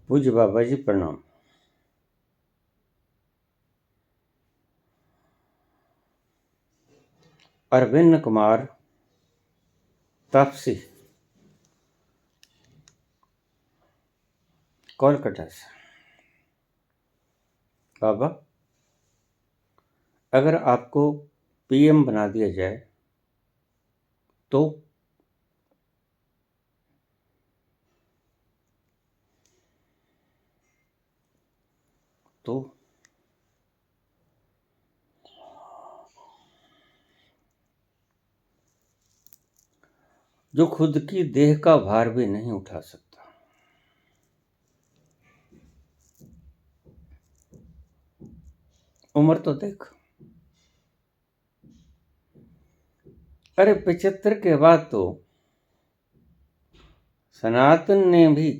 पूज्य बाबा जी प्रणाम। अरविंद कुमार तापसी, कोलकाता से। बाबा, अगर आपको पीएम बना दिया जाए तो तो जो खुद की देह का भार भी नहीं उठा सकता, उम्र तो देख। अरे 75 के बाद तो सनातन ने भी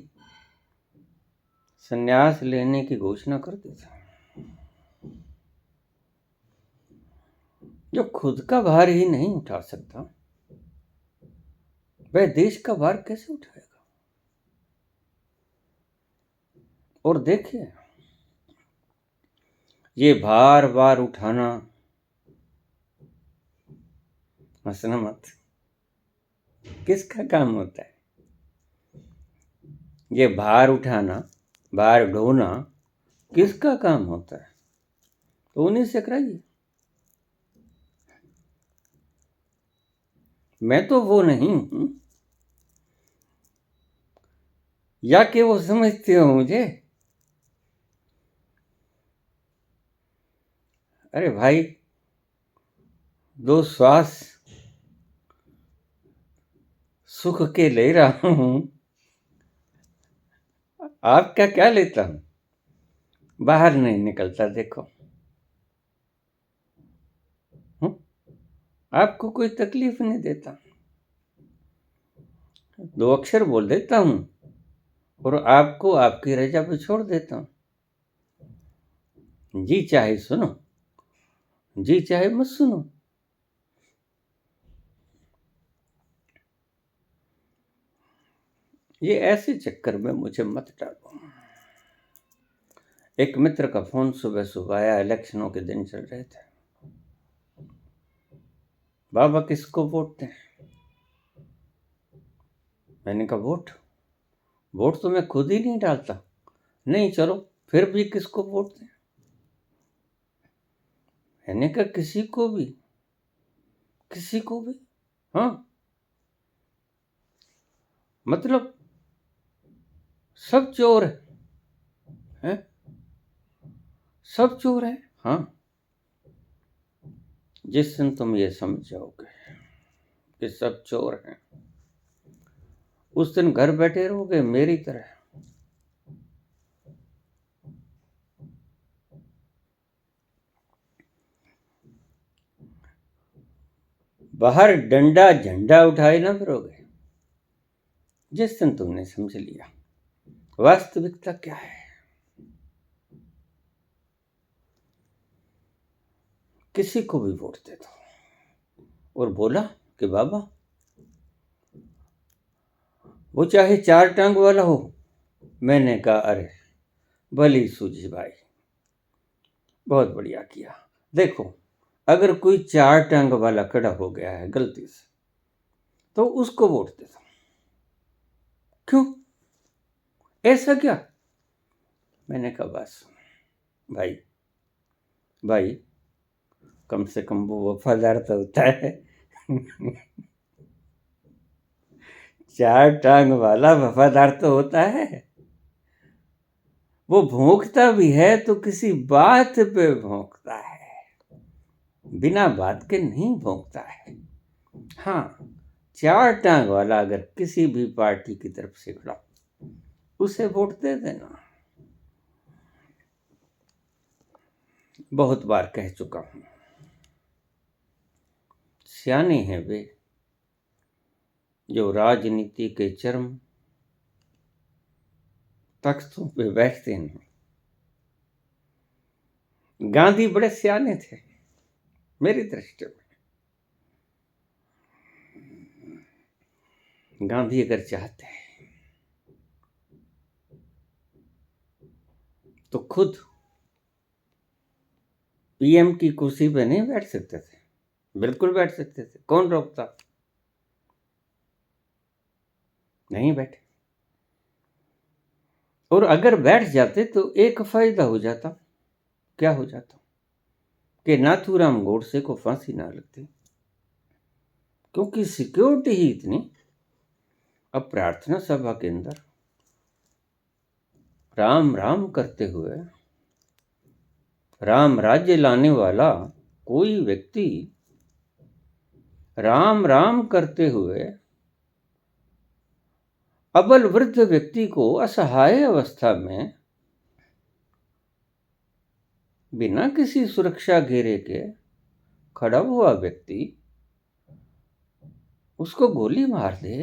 संन्यास लेने की घोषणा कर दी थी। जो खुद का भार ही नहीं उठा सकता, वह देश का भार कैसे उठाएगा? और देखिए, ये बार बार उठाना, हंसना मत, किसका काम होता है? ये भार उठाना, भार ढोना किसका काम होता है? तो उन्हीं से कराइए। मैं तो वो नहीं हूं, या कि वो समझते हो मुझे? अरे भाई, 2 श्वास सुख के ले रहा हूं, आपका क्या लेता हूं? बाहर नहीं निकलता, देखो। आपको कोई तकलीफ नहीं देता, 2 अक्षर बोल देता हूं और आपको आपकी रजा पे छोड़ देता हूं। जी चाहे सुनो, जी चाहे मत सुनो। ये ऐसे चक्कर में मुझे मत डालो। एक मित्र का फोन सुबह सुबह आया, इलेक्शनों के दिन चल रहे थे। बाबा किसको वोट दें? मैंने कहा वोट तो मैं खुद ही नहीं डालता। नहीं, चलो फिर भी किसको वोट दें? मैंने कहा किसी को भी। हाँ, मतलब सब चोर हैं? सब चोर हैं? हाँ, जिस दिन तुम ये समझ जाओगे कि सब चोर हैं, उस दिन घर बैठे रहोगे मेरी तरह। बाहर डंडा झंडा उठाए ना फिरोगे। जिस दिन तुमने समझ लिया वास्तविकता क्या है, किसी को भी वोट दे दो। और बोला कि बाबा, वो चाहे 4 टांग वाला हो। मैंने कहा अरे भली सूझी भाई, बहुत बढ़िया किया। देखो, अगर कोई 4 टांग वाला खड़ा हो गया है गलती से, तो उसको वोट दे दो। क्यों? ऐसा क्या? मैंने कहा बस भाई, कम से कम वो वफादार तो होता है। 4 टांग वाला वफादार तो होता है। वो भौंकता भी है तो किसी बात पे भौंकता है, बिना बात के नहीं भौंकता है। हाँ, 4 टांग वाला अगर किसी भी पार्टी की तरफ से खड़ा, उसे वोट दे देना। बहुत बार कह चुका हूं, सियाने हैं वे जो राजनीति के चरम तख्तों पे बैठते हैं। गांधी बड़े सियाने थे मेरी दृष्टि में। गांधी अगर चाहते तो खुद पीएम की कुर्सी पे नहीं बैठ सकते थे? बिल्कुल बैठ सकते थे, कौन रोकता? नहीं बैठे। और अगर बैठ जाते तो एक फायदा हो जाता। क्या हो जाता? कि नाथूराम गोडसे को फांसी ना लगती, क्योंकि सिक्योरिटी ही इतनी। अब प्रार्थना सभा के अंदर राम राम करते हुए राम राज्य लाने वाला कोई व्यक्ति राम राम करते हुए अबल वृद्ध व्यक्ति को असहाय अवस्था में बिना किसी सुरक्षा घेरे के खड़ा हुआ व्यक्ति उसको गोली मार दे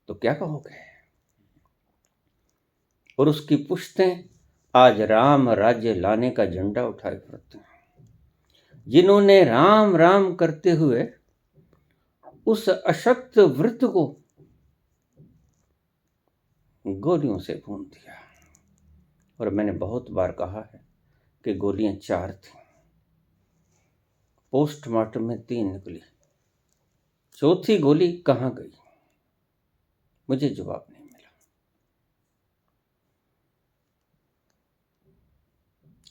तो क्या कहोगे? और उसकी पुश्तें आज राम राज्य लाने का झंडा उठाए फिरते हैं, जिन्होंने राम राम करते हुए उस अशक्त वृद्ध को गोलियों से भून दिया। और मैंने बहुत बार कहा है कि गोलियां 4 थी, पोस्टमार्टम में 3 निकली, चौथी गोली कहां गई? मुझे जवाब नहीं मिला।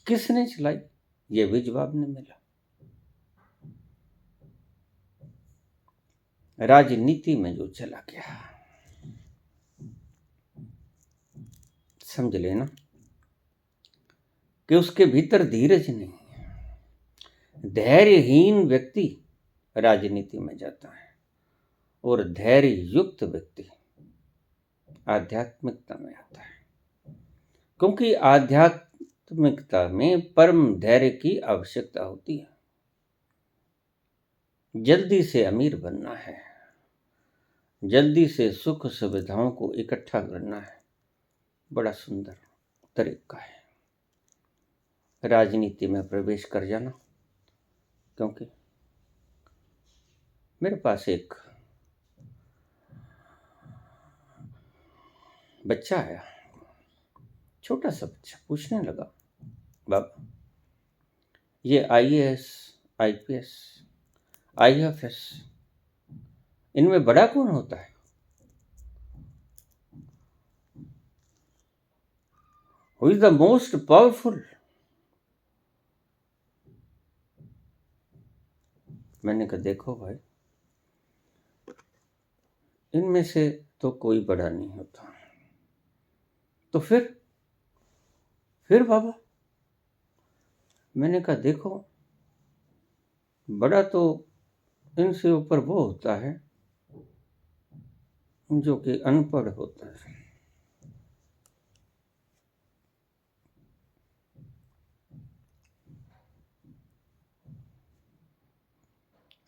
किसने चलाई? ये भी जवाब नहीं मिला। राजनीति में जो चला गया, समझ लेना कि उसके भीतर धीरज नहीं। धैर्यहीन व्यक्ति राजनीति में जाता है और धैर्य युक्त व्यक्ति आध्यात्मिकता में आता है, क्योंकि आध्यात्मिकता में परम धैर्य की आवश्यकता होती है। जल्दी से अमीर बनना है, जल्दी से सुख सुविधाओं को इकट्ठा करना है, बड़ा सुंदर तरीका है राजनीति में प्रवेश कर जाना। क्योंकि मेरे पास एक बच्चा आया, छोटा सा बच्चा, पूछने लगा, बाबा ये आईएएस, आईपीएस, आईएफएस, इनमें बड़ा कौन होता है? Who is the most powerful? मैंने कहा देखो भाई, इनमें से तो कोई बड़ा नहीं होता। तो फिर बाबा? मैंने कहा देखो, बड़ा तो इनसे ऊपर वो होता है जो कि अनपढ़ होता है।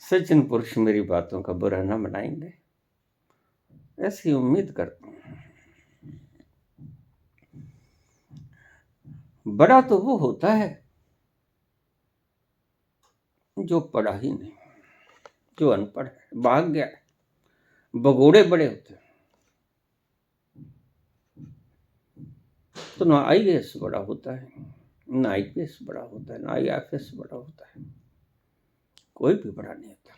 सज्जन पुरुष मेरी बातों का बुरा न मनाएंगे, ऐसी उम्मीद करता हूं। बड़ा तो वो होता है जो पढ़ा ही नहीं, जो अनपढ़ है, भाग गया है। भगोड़े बड़े होते हैं। तो ना आईएएस बड़ा होता है, ना आईपीएस बड़ा होता है, ना आईएफएस बड़ा होता है, कोई भी बड़ा नहीं होता।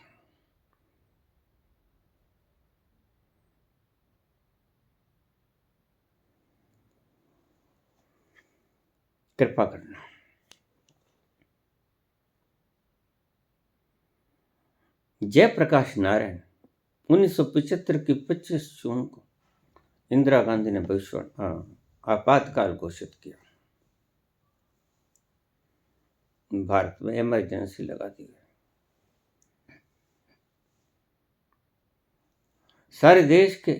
कृपा करना। जयप्रकाश नारायण 1975 की 25 जून को इंदिरा गांधी ने आपातकाल घोषित किया। भारत में इमरजेंसी लगा दी गई। सारे देश के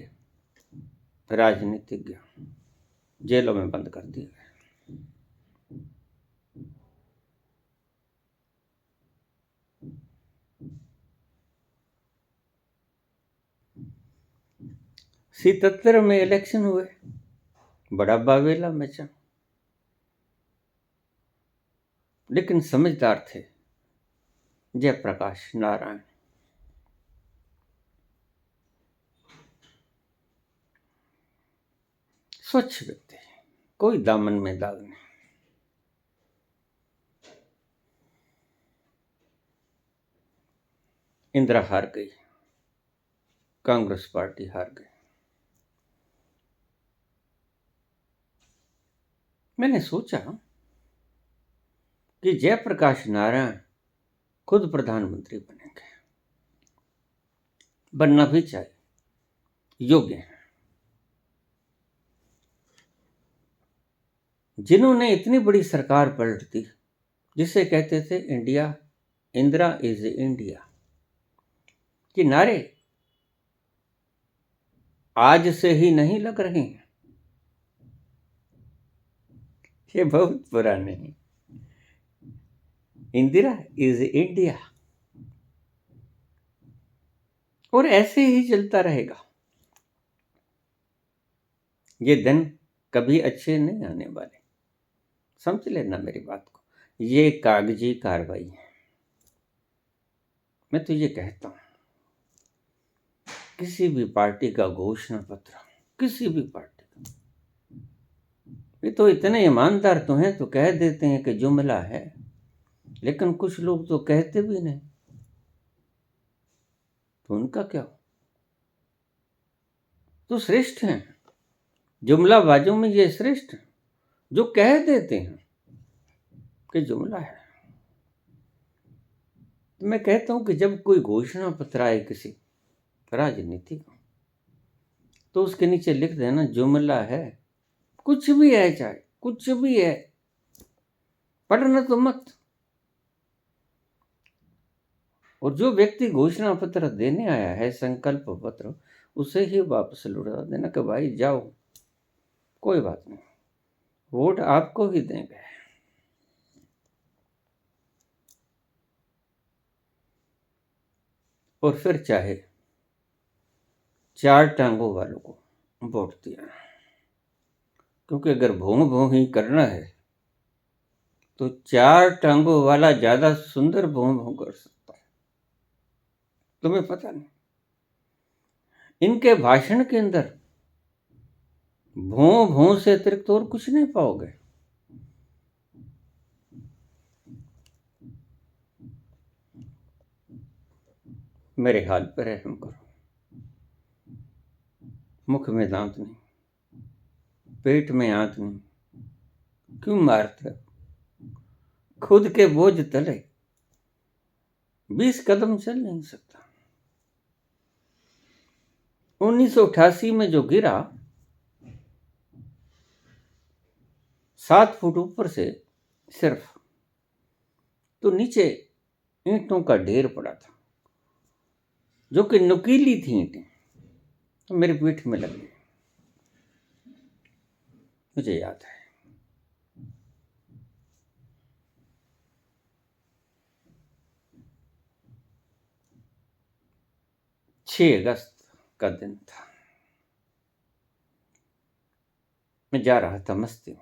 राजनीतिज्ञ जेलों में बंद कर दिए गए। सी-73 में इलेक्शन हुए, बड़ा बावेला मचा, लेकिन समझदार थे जयप्रकाश नारायण। स्वच्छ व्यक्ति, कोई दामन में दाग नहीं। इंदिरा हार गई, कांग्रेस पार्टी हार गई। मैंने सोचा कि जयप्रकाश नारायण खुद प्रधानमंत्री बनेंगे, बनना भी चाहिए, योग्य हैं। जिन्होंने इतनी बड़ी सरकार पलट दी, जिसे कहते थे इंडिया, इंदिरा इज इंडिया, कि नारे आज से ही नहीं लग रहे हैं, ये बहुत पुराने हैं। इंदिरा इज इंडिया, और ऐसे ही चलता रहेगा। ये दिन कभी अच्छे नहीं आने वाले, समझ लेना मेरी बात को। ये कागजी कार्रवाई है। मैं तो ये कहता हूं, किसी भी पार्टी का घोषणा पत्र, किसी भी पार्टी का, ये तो इतने ईमानदार तो हैं, तो कह देते हैं कि जुमला है, लेकिन कुछ लोग तो कहते भी नहीं, तो उनका क्या हो? तो श्रेष्ठ हैं, जुमलाबाजों में ये श्रेष्ठ हैं, जो कह देते हैं कि जुमला है। तो मैं कहता हूं कि जब कोई घोषणा पत्र आए किसी राजनीति का, तो उसके नीचे लिख देना जुमला है। कुछ भी है, चाहे कुछ भी है, पढ़ना तो मत। और जो व्यक्ति घोषणा पत्र देने आया है, संकल्प पत्र, उसे ही वापस लौटा देना कि भाई जाओ, कोई बात नहीं, वोट आपको ही देंगे। और फिर चाहे चार टांगों वालों को वोट दिया, क्योंकि अगर भों भों ही करना है तो चार टांगों वाला ज्यादा सुंदर भों भों कर सकता है। तुम्हें पता नहीं, इनके भाषण के अंदर भों भों से अतिरिक्त और कुछ नहीं पाओगे। मेरे हाल पर रहम करो। मुख में दांत नहीं, पेट में आंत नहीं, क्यों मारते हो? खुद के बोझ तले 20 कदम चल नहीं सकता। 1988 में जो गिरा, 7 फुट ऊपर से सिर्फ, तो नीचे ईंटों का ढेर पड़ा था, जो कि नुकीली थी ईंटें, तो मेरी पीठ में लगी। मुझे याद है, छह अगस्त का दिन था। मैं जा रहा था मस्ती में,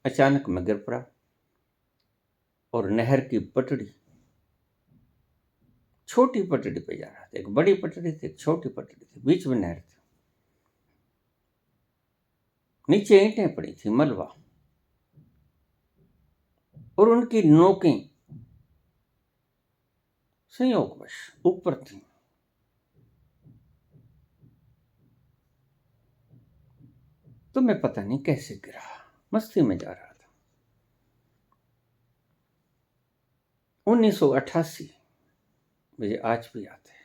अचानक मैं गिर पड़ा और नहर की पटड़ी, छोटी पटड़ी पे जा रहा था। एक बड़ी पटड़ी थी, एक छोटी पटड़ी थी, बीच में नहर थी, नीचे ईंटें पड़ी थी, मलबा, और उनकी नोकें संयोगवश ऊपर थी। तो मैं पता नहीं कैसे गिरा, मस्ती में जा रहा था। 1988 मुझे आज भी याद है।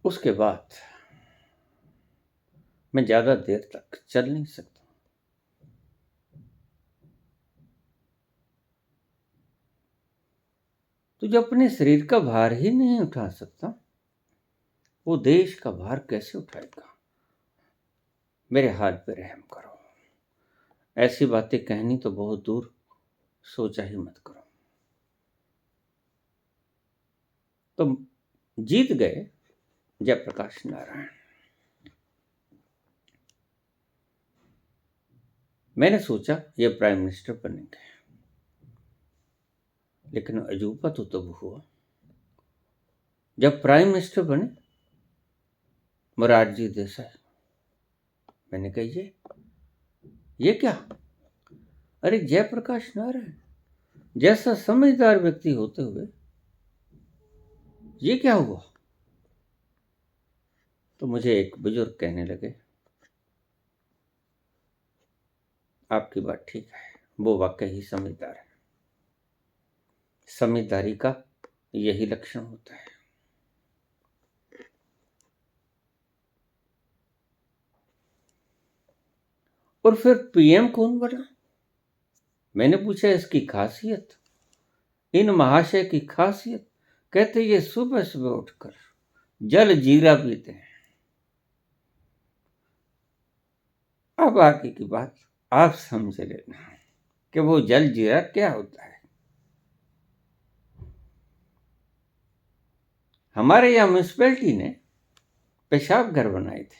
उसके बाद मैं ज्यादा देर तक चल नहीं सकता। तो जो अपने शरीर का भार ही नहीं उठा सकता, वो देश का भार कैसे उठाएगा? मेरे हाल पे रहम करो। ऐसी बातें कहनी तो बहुत दूर, सोचा ही मत करो। तो जीत गए जयप्रकाश नारायण। मैंने सोचा ये प्राइम मिनिस्टर बनेंगे, लेकिन अजूबा तो तब हुआ जब प्राइम मिनिस्टर बने मोरारजी देसाई। मैंने कहा ये क्या? अरे जयप्रकाश नारायण जैसा समझदार व्यक्ति होते हुए ये क्या हुआ? तो मुझे एक बुजुर्ग कहने लगे, आपकी बात ठीक है, वो वाकई ही समझदार है। समझदारी का यही लक्षण होता है। और फिर पीएम कौन बना? मैंने पूछा इसकी खासियत, इन महाशय की खासियत। कहते ये सुबह सुबह उठकर जल जीरा पीते हैं। अब आगे की बात आप समझ लेना कि वो जल जीरा क्या होता है। हमारे यहाँ म्यूनिसिपैलिटी ने पेशाब घर बनाए थे,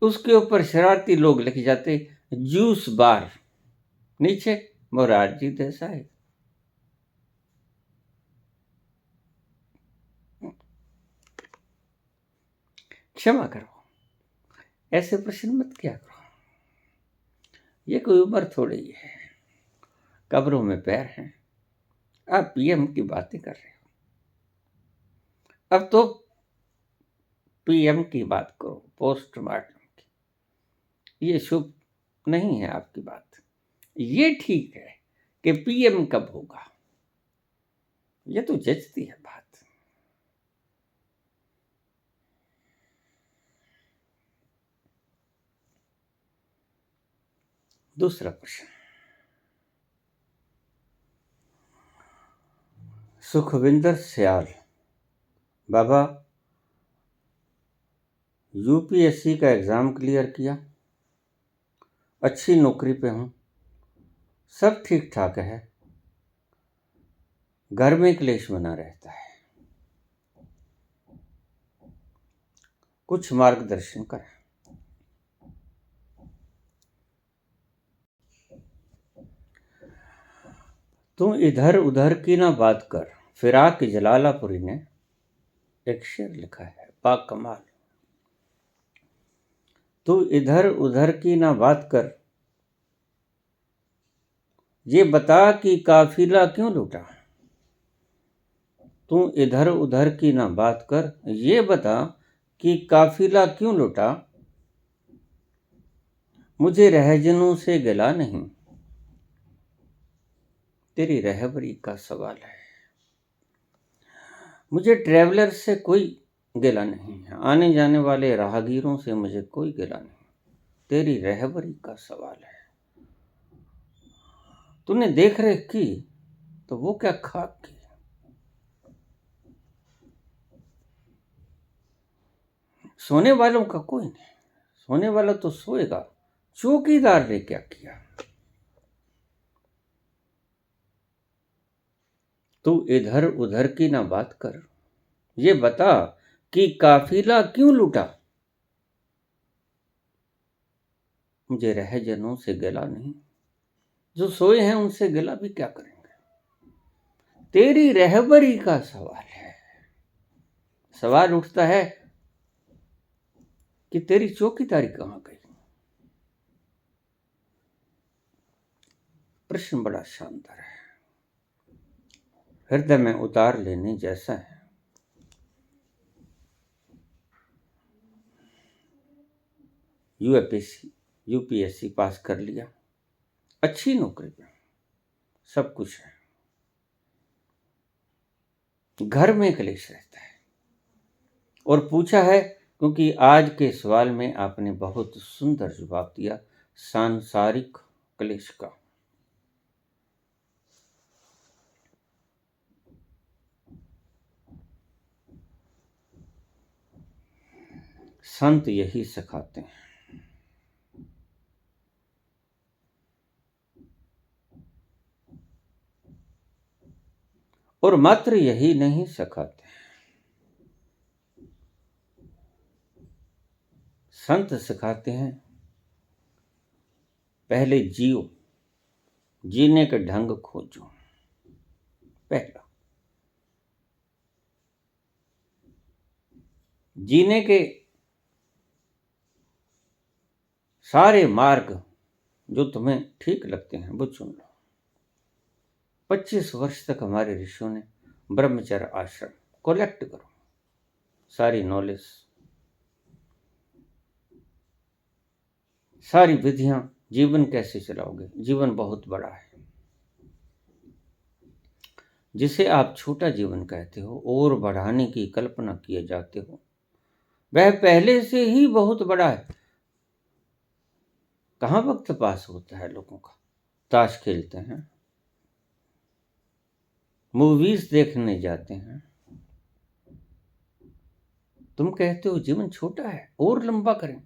उसके ऊपर शरारती लोग लिख जाते जूस बार, नीचे मोरारजी देसाई। क्षमा करो, ऐसे प्रश्न मत किया करो। ये कोई उम्र थोड़ी है, कब्रों में पैर हैं। आप पीएम की बातें कर रहे हो, अब तो पीएम की बात करो, पोस्टमार्टम की। ये शुभ नहीं है आपकी बात। ये ठीक है कि पीएम कब होगा, ये तो जचती है बात। दूसरा प्रश्न, सुखविंदर सियाल, बाबा यूपीएससी का एग्जाम क्लियर किया, अच्छी नौकरी पे हूं, सब ठीक ठाक है, घर में क्लेश बना रहता है, कुछ मार्गदर्शन करें। तू इधर उधर की ना बात कर, फिराक जलालापुरी ने एक शेर लिखा है, बाकमाल। तू इधर उधर की ना बात कर, ये बता कि काफिला क्यों लूटा। तू इधर उधर की ना बात कर, ये बता कि काफिला क्यों लूटा। मुझे रहजनों से गिला नहीं, तेरी रहबरी का सवाल है। मुझे ट्रैवलर से कोई गिला नहीं है, आने जाने वाले राहगीरों से मुझे कोई गिला नहीं, तेरी रहबरी का सवाल है। तूने देख रेख की तो वो क्या खाक की। सोने वालों का कोई नहीं, सोने वाला तो सोएगा, चौकीदार ने क्या किया। तू इधर उधर की ना बात कर, ये बता कि काफिला क्यों लूटा। मुझे रहजनों से गिला नहीं, जो सोए हैं उनसे गिला भी क्या करेंगे। तेरी रहबरी का सवाल है। सवाल उठता है कि तेरी चौकीदारी कहां गई। प्रश्न बड़ा शानदार है, हृदय में उतार लेने जैसा है। यूपीएससी पास कर लिया, अच्छी नौकरी पे, सब कुछ है, घर में क्लेश रहता है। और पूछा है क्योंकि आज के सवाल में आपने बहुत सुंदर जवाब दिया, सांसारिक क्लेश का। संत यही सिखाते हैं। और मात्र यही नहीं सिखाते, संत सिखाते हैं पहले जियो, जीने के ढंग खोजो। पहला, जीने के सारे मार्ग जो तुम्हें ठीक लगते हैं वो चुन लो। 25 वर्ष तक हमारे ऋषियों ने ब्रह्मचर्य आश्रम कलेक्ट करो, सारी नॉलेज, सारी विधियां, जीवन कैसे चलाओगे। जीवन बहुत बड़ा है, जिसे आप छोटा जीवन कहते हो और बढ़ाने की कल्पना किए जाते हो, वह पहले से ही बहुत बड़ा है। कहाँ वक्त पास होता है लोगों का, ताश खेलते हैं, मूवीज देखने जाते हैं। तुम कहते हो जीवन छोटा है और लंबा करें।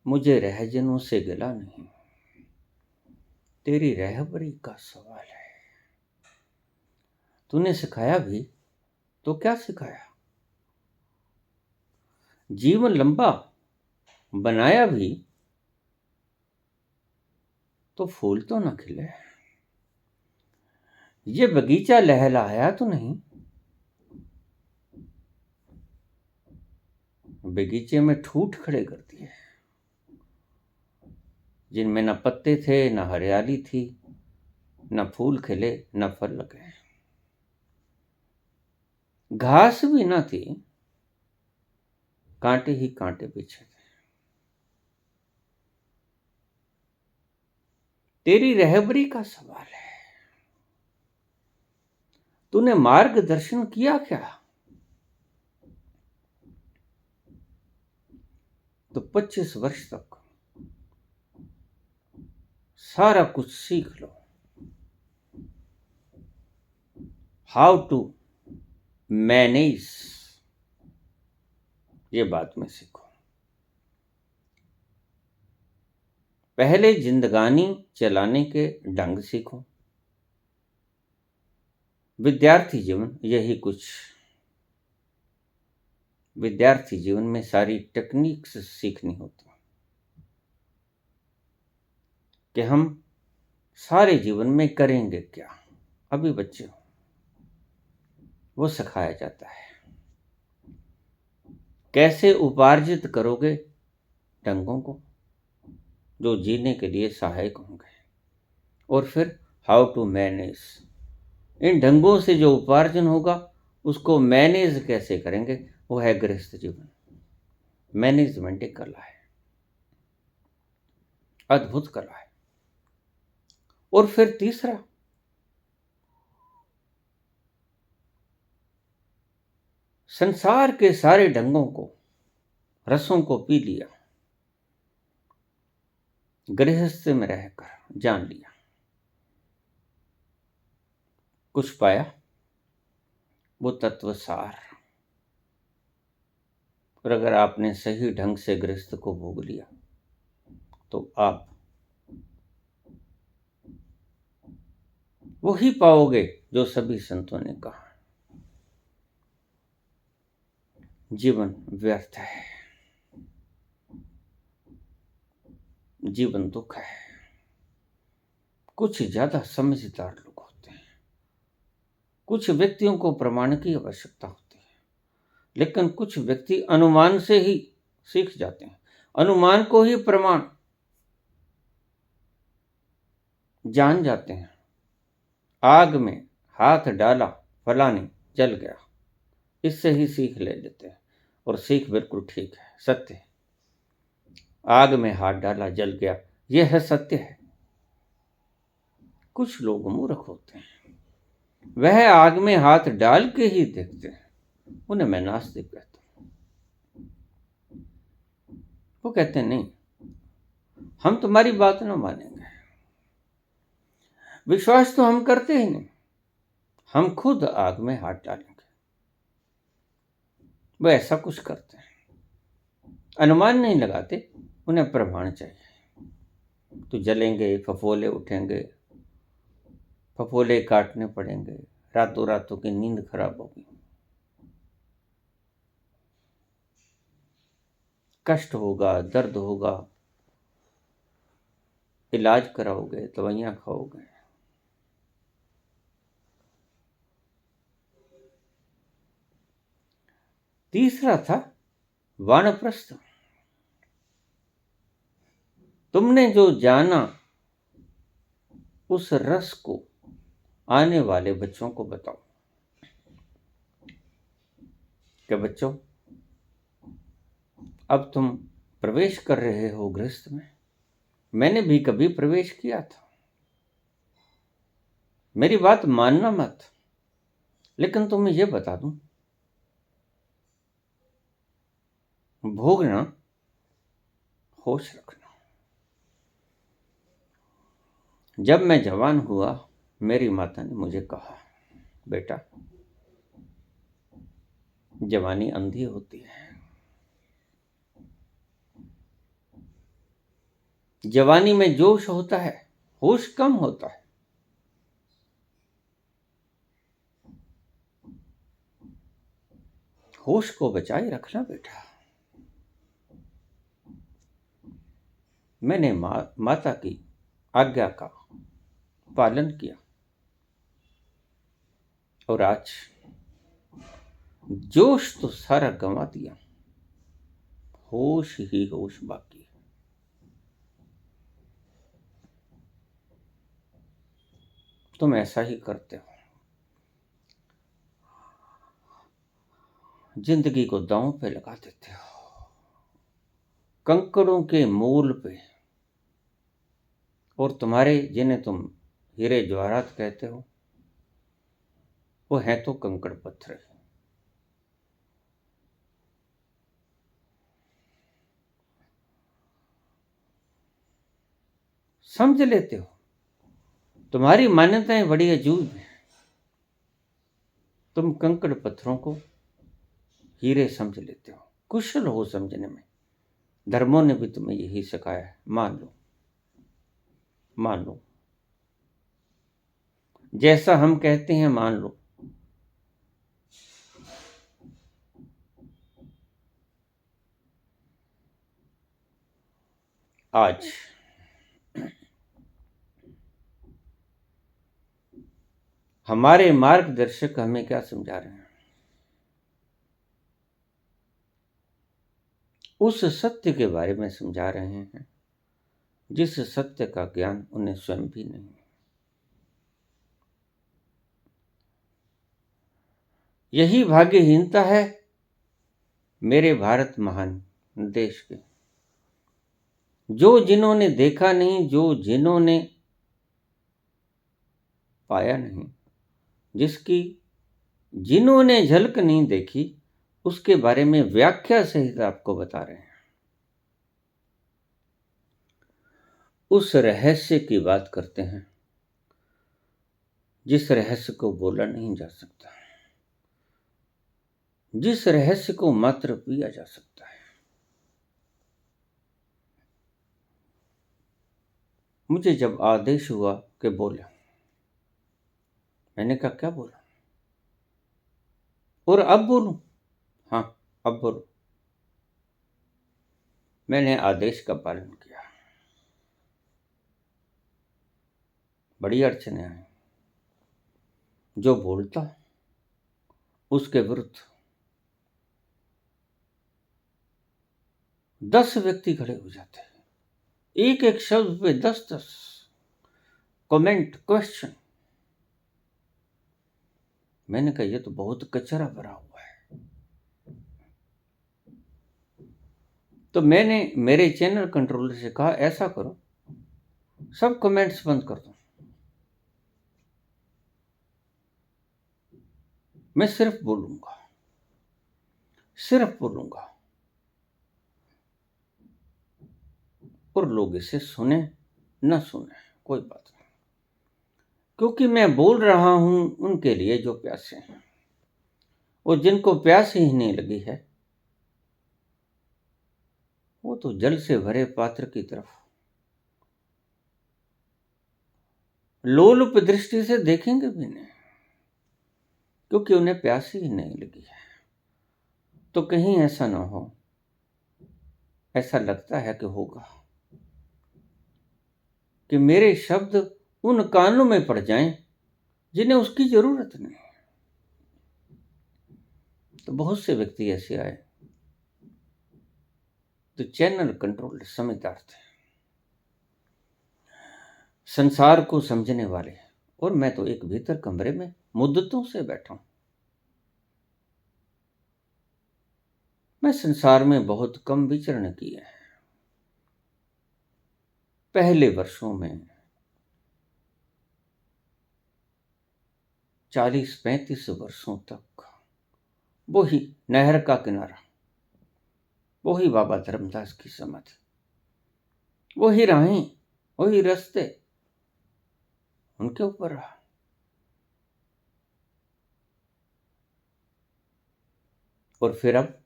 मुझे रहजनों से गिला नहीं, तेरी रहबरी का सवाल है। तूने सिखाया भी तो क्या सिखाया। जीवन लंबा बनाया भी तो फूल तो ना खिले। ये बगीचा लहलहाया तो नहीं, बगीचे में ठूठ खड़े कर दिए, जिनमें न पत्ते थे, न हरियाली थी, न फूल खिले, न फल लगे, घास भी न थी, कांटे ही कांटे बिछे थे। तेरी रहबरी का सवाल है। तूने मार्गदर्शन किया क्या। तो 25 वर्ष तक सारा कुछ सीख लो। हाउ टू मैनेज, ये बात में सीखो। पहले जिंदगानी चलाने के ढंग सीखो। विद्यार्थी जीवन यही कुछ, विद्यार्थी जीवन में सारी टेक्निक्स सीखनी होती है कि हम सारे जीवन में करेंगे क्या। अभी बच्चे हो, वो सिखाया जाता है। कैसे उपार्जित करोगे ढंगों को जो जीने के लिए सहायक होंगे, और फिर हाउ टू मैनेज, इन ढंगों से जो उपार्जन होगा उसको मैनेज कैसे करेंगे, वो है गृहस्थ जीवन। मैनेजमेंट एक कला है, अद्भुत कला है। और फिर तीसरा, संसार के सारे ढंगों को, रसों को पी लिया, गृहस्थ में रहकर जान लिया, कुछ पाया, वो तत्वसार। और अगर आपने सही ढंग से गृहस्थ को भोग लिया तो आप वही पाओगे जो सभी संतों ने कहा, जीवन व्यर्थ है, जीवन दुख है। कुछ ज्यादा समझदार लोग होते हैं, कुछ व्यक्तियों को प्रमाण की आवश्यकता होती है, लेकिन कुछ व्यक्ति अनुमान से ही सीख जाते हैं, अनुमान को ही प्रमाण जान जाते हैं। आग में हाथ डाला, फलाने जल गया, इससे ही सीख ले लेते हैं, और सीख बिल्कुल ठीक है, सत्य है। आग में हाथ डाला, जल गया, यह है सत्य है। कुछ लोग मूर्ख होते हैं, वह आग में हाथ डाल के ही देखते हैं, उन्हें मैं नास्तिक कहता हूं। वो कहते हैं नहीं, हम तुम्हारी बात ना मानेंगे, विश्वास तो हम करते ही नहीं, हम खुद आग में हाथ डालेंगे। वो ऐसा कुछ करते हैं, अनुमान नहीं लगाते, उन्हें प्रमाण चाहिए। तो जलेंगे, फफोले उठेंगे, फफोले काटने पड़ेंगे, रातों रातों की नींद खराब होगी। कष्ट होगा, दर्द होगा, इलाज कराओगे, दवाइयाँ खाओगे। तीसरा था वानप्रस्थ। तुमने जो जाना उस रस को आने वाले बच्चों को बताओ कि बच्चों, अब तुम प्रवेश कर रहे हो गृहस्थ में। मैंने भी कभी प्रवेश किया था, मेरी बात मानना मत, लेकिन तुम्हें यह बता दूं, भोगना, होश रखना। जब मैं जवान हुआ, मेरी माता ने मुझे कहा, बेटा, जवानी अंधी होती है, जवानी में जोश होता है, होश कम होता है। होश को बचाए रखना बेटा। मैंने माता की आज्ञा का पालन किया और आज जोश तो सारा गंवा दिया, होश ही होश बाकी। तुम ऐसा ही करते हो, जिंदगी को दांव पे लगा देते हो, कंकड़ों के मूल पे। और तुम्हारे, जिन्हें तुम हीरे जवाहरात कहते हो, वो है तो कंकड़ पत्थर। समझ लेते हो, तुम्हारी मान्यताएं बड़ी अजूब हैं। तुम कंकड़ पत्थरों को हीरे समझ लेते हो, कुशल हो समझने में। धर्मों ने भी तुम्हें यही सिखाया है, मान लो, मान लो, जैसा हम कहते हैं मान लो। आज हमारे मार्गदर्शक हमें क्या समझा रहे हैं? उस सत्य के बारे में समझा रहे हैं जिस सत्य का ज्ञान उन्हें स्वयं भी नहीं है। यही भाग्यहीनता है मेरे भारत महान देश के। जो जिन्होंने देखा नहीं, जो जिन्होंने पाया नहीं, जिसकी जिन्होंने झलक नहीं देखी, उसके बारे में व्याख्या सहित आपको बता रहे हैं। उस रहस्य की बात करते हैं जिस रहस्य को बोला नहीं जा सकता, जिस रहस्य को मात्र पिया जा सकता है। मुझे जब आदेश हुआ कि बोले, मैंने कहा क्या बोला? और अब बोलूं? हाँ, अब बोलो। मैंने आदेश का पालन किया। बड़ी अड़चने आई। जो बोलता उसके विरुद्ध 10 व्यक्ति खड़े हो जाते हैं, एक एक शब्द पे 10-10 कमेंट, क्वेश्चन। मैंने कहा ये तो बहुत कचरा भरा हुआ है। तो मैंने मेरे चैनल कंट्रोलर से कहा, ऐसा करो, सब कमेंट्स बंद कर दो, मैं सिर्फ बोलूंगा, सिर्फ बोलूंगा, और लोग इसे सुने न सुने कोई बात नहीं, क्योंकि मैं बोल रहा हूं उनके लिए जो प्यासे हैं। और जिनको प्यास ही नहीं लगी है, वो तो जल से भरे पात्र की तरफ लोलुप दृष्टि से देखेंगे भी नहीं, क्योंकि उन्हें प्यास ही नहीं लगी है। तो कहीं ऐसा ना हो ऐसा लगता है कि होगा, कि मेरे शब्द उन कानों में पड़ जाएं जिन्हें उसकी जरूरत नहीं। तो बहुत से व्यक्ति ऐसे आए तो चैनल कंट्रोल समझदार थे, संसार को समझने वाले। और मैं तो एक भीतर कमरे में मुद्दतों से बैठा हूं। मैं संसार में बहुत कम विचरण किए हैं। पहले वर्षों में 40-35 वर्षों तक वही नहर का किनारा, वही बाबा धर्मदास की समाधि, वही राहें, वही रास्ते, उनके ऊपर रहा। और फिर अब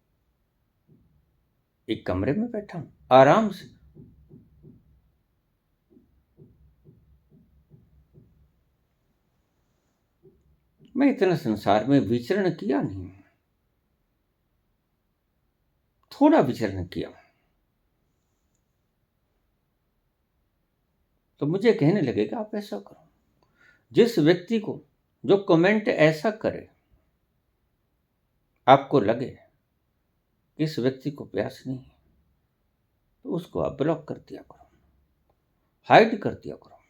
एक कमरे में बैठा हूं आराम से। मैं इतना संसार में विचरण किया नहीं, थोड़ा विचरण किया। तो मुझे कहने लगेगा आप ऐसा करो। जिस व्यक्ति को जो कमेंट ऐसा करे, आपको लगे कि इस व्यक्ति को प्यास नहीं है, तो उसको आप ब्लॉक कर दिया करो, हाइड कर दिया करो।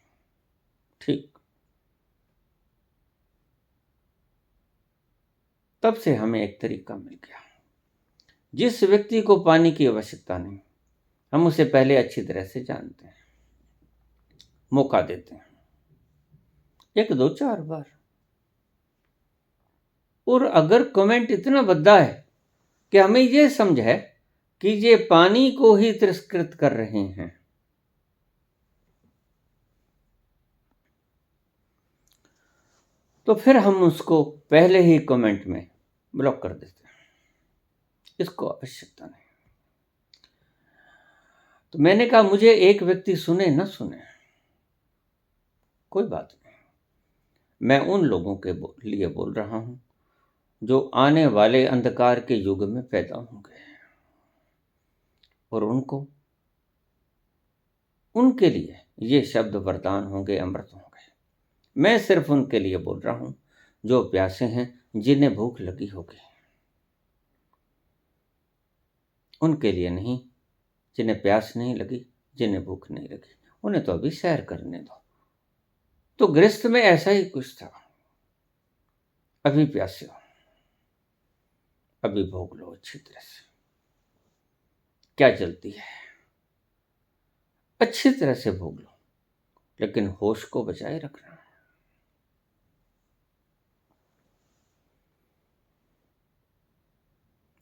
ठीक। तब से हमें एक तरीका मिल गया। जिस व्यक्ति को पानी की आवश्यकता नहीं, हम उसे पहले अच्छी तरह से जानते हैं, मौका देते हैं 1 2 4 बार। और अगर कमेंट इतना भद्दा है कि हमें यह समझ है कि ये पानी को ही तिरस्कृत कर रहे हैं, तो फिर हम उसको पहले ही कमेंट में ब्लॉक कर देते हैं। इसको आवश्यकता नहीं। तो मैंने कहा मुझे एक व्यक्ति सुने न सुने, कोई बात नहीं। मैं उन लोगों के लिए बोल रहा हूं जो आने वाले अंधकार के युग में पैदा होंगे, और उनके लिए ये शब्द वरदान होंगे, अमृत होंगे। मैं सिर्फ उनके लिए बोल रहा हूं जो प्यासे हैं, जिन्हें भूख लगी होगी। उनके लिए नहीं जिन्हें प्यास नहीं लगी, जिन्हें भूख नहीं लगी, उन्हें तो अभी सैर करने दो। तो गृहस्थ में ऐसा ही कुछ था। अभी प्यासे हो, अभी भोग लो अच्छी तरह से। क्या जल्दी है, अच्छी तरह से भोग लो, लेकिन होश को बचाए रखना।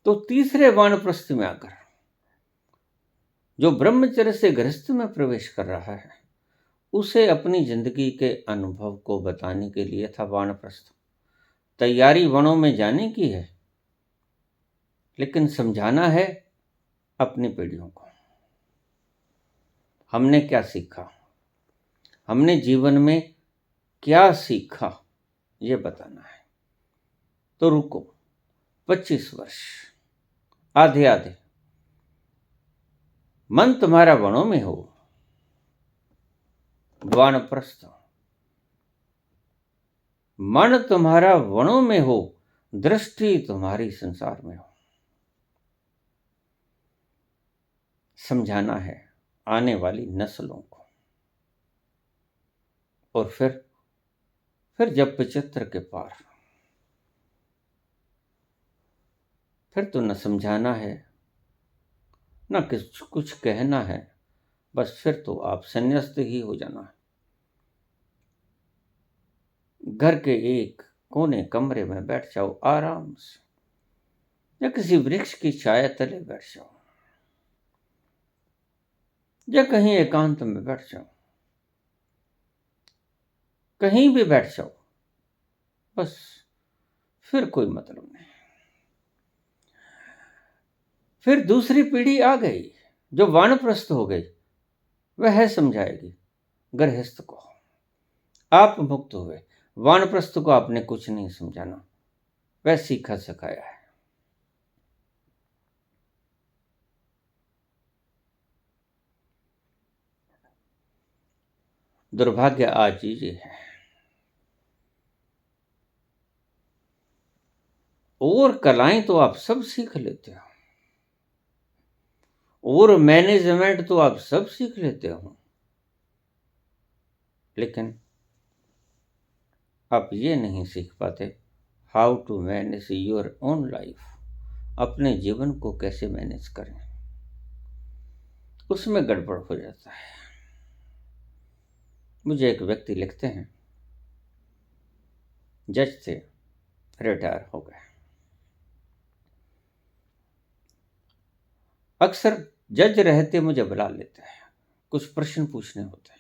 तो तीसरे वानप्रस्थ में आकर जो ब्रह्मचर्य से गृहस्थ में प्रवेश कर रहा है, उसे अपनी जिंदगी के अनुभव को बताने के लिए था वानप्रस्थ। तैयारी वनों में जाने की है, लेकिन समझाना है अपनी पीढ़ियों को। हमने क्या सीखा, हमने जीवन में क्या सीखा, ये बताना है। तो रुको, 25 वर्ष आधे आधे मन तुम्हारा वनों में हो, वानप्रस्थ। मन तुम्हारा वनों में हो, दृष्टि तुम्हारी संसार में हो। समझाना है आने वाली नस्लों को। और फिर जब 75 के पार, फिर तो न समझाना है न कुछ कहना है, बस फिर तो आप संन्यास्त ही हो जाना है। घर के एक कोने कमरे में बैठ जाओ आराम से, या किसी वृक्ष की छाया तले बैठ जाओ, या कहीं एकांत में बैठ जाओ, कहीं भी बैठ जाओ, बस फिर कोई मतलब नहीं। फिर दूसरी पीढ़ी आ गई जो वानप्रस्थ हो गई, वह समझाएगी गृहस्थ को। आप मुक्त हुए, वानप्रस्थ को आपने कुछ नहीं समझाना, वह सीखा सिखाया है। दुर्भाग्य आज ये है। और कलाएं तो आप सब सीख लेते हो, और मैनेजमेंट तो आप सब सीख लेते हो, लेकिन आप ये नहीं सीख पाते how to manage your own life. अपने जीवन को कैसे मैनेज करें, उसमें गड़बड़ हो जाता है। मुझे एक व्यक्ति लिखते हैं, जज थे, रिटायर हो गए। अक्सर जज रहते मुझे बुला लेते हैं, कुछ प्रश्न पूछने होते हैं,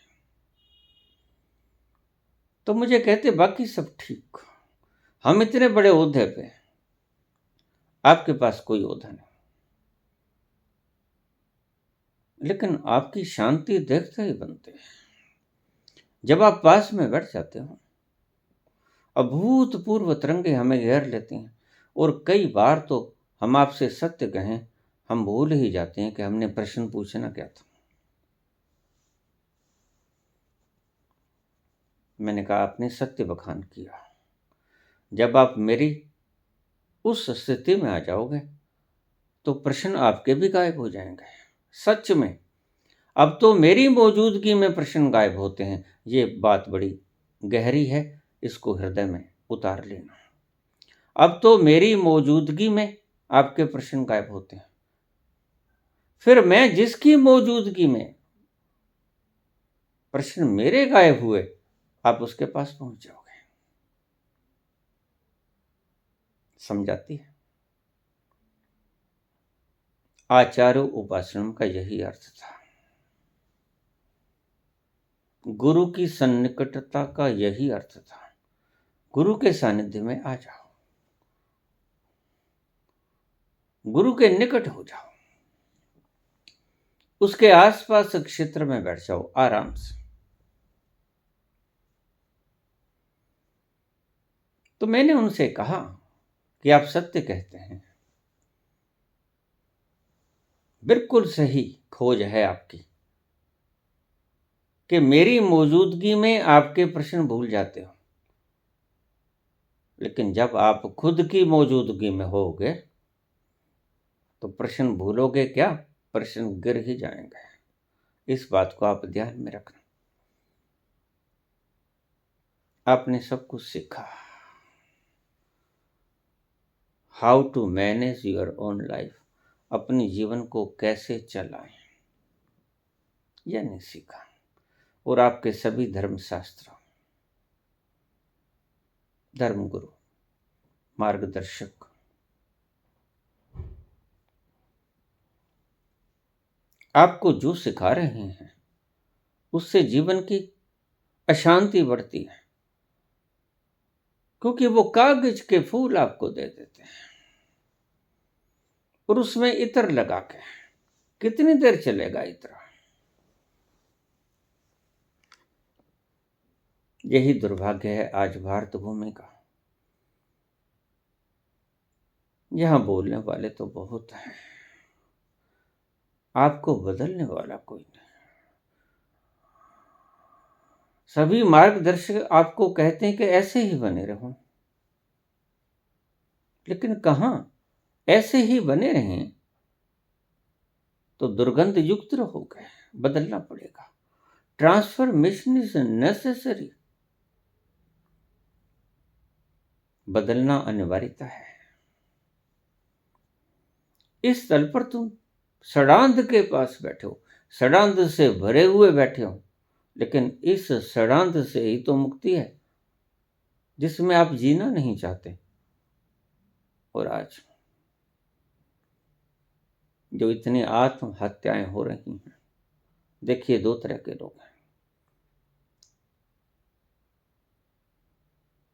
तो मुझे कहते बाकी सब ठीक, हम इतने बड़े ओहदे पे, आपके पास कोई ओहदा नहीं, लेकिन आपकी शांति देखते ही बनते हैं। जब आप पास में बैठ जाते हो, अभूतपूर्व तरंगे हमें घेर लेती हैं, और कई बार तो हम आपसे सत्य कहें, हम भूल ही जाते हैं कि हमने प्रश्न पूछना क्या था। मैंने कहा आपने सत्य बखान किया। जब आप मेरी उस स्थिति में आ जाओगे तो प्रश्न आपके भी गायब हो जाएंगे। सच में अब तो मेरी मौजूदगी में प्रश्न गायब होते हैं। ये बात बड़ी गहरी है, इसको हृदय में उतार लेना। अब तो मेरी मौजूदगी में आपके प्रश्न गायब होते हैं, फिर मैं जिसकी मौजूदगी में प्रश्न मेरे गायब हुए, आप उसके पास पहुंच जाओगे। समझाती है। आचार्य उपासनम का यही अर्थ था, गुरु की सन्निकटता का यही अर्थ था। गुरु के सानिध्य में आ जाओ, गुरु के निकट हो जाओ, उसके आसपास क्षेत्र में बैठ जाओ आराम से। तो मैंने उनसे कहा कि आप सत्य कहते हैं, बिल्कुल सही खोज है आपकी कि मेरी मौजूदगी में आपके प्रश्न भूल जाते हो, लेकिन जब आप खुद की मौजूदगी में होगे तो प्रश्न भूलोगे क्या, प्रश्न गिर ही जाएंगे। इस बात को आप ध्यान में रखना। आपने सब कुछ सीखा, how to manage your own life, अपने जीवन को कैसे चलाएं, यह नहीं सीखा। और आपके सभी धर्मशास्त्र, धर्मगुरु, मार्गदर्शक आपको जो सिखा रहे हैं उससे जीवन की अशांति बढ़ती है, क्योंकि वो कागज के फूल आपको दे देते हैं और उसमें इत्र लगा के कितनी देर चलेगा इत्र। यही दुर्भाग्य है आज भारत भूमि का। यहां बोलने वाले तो बहुत हैं, आपको बदलने वाला कोई नहीं। सभी मार्गदर्शक आपको कहते हैं कि ऐसे ही बने रहो, लेकिन कहां ऐसे ही बने रहें तो दुर्गंध युक्त रहोगे। बदलना पड़ेगा। Transformation is necessary. बदलना अनिवार्यता है। इस तल पर तुम षडांध के पास बैठे हो, षडांध से भरे हुए बैठे हो, लेकिन इस षडांध से ही तो मुक्ति है जिसमें आप जीना नहीं चाहते। और आज जो इतनी आत्महत्याएं हो रही हैं, देखिए दो तरह के लोग हैं।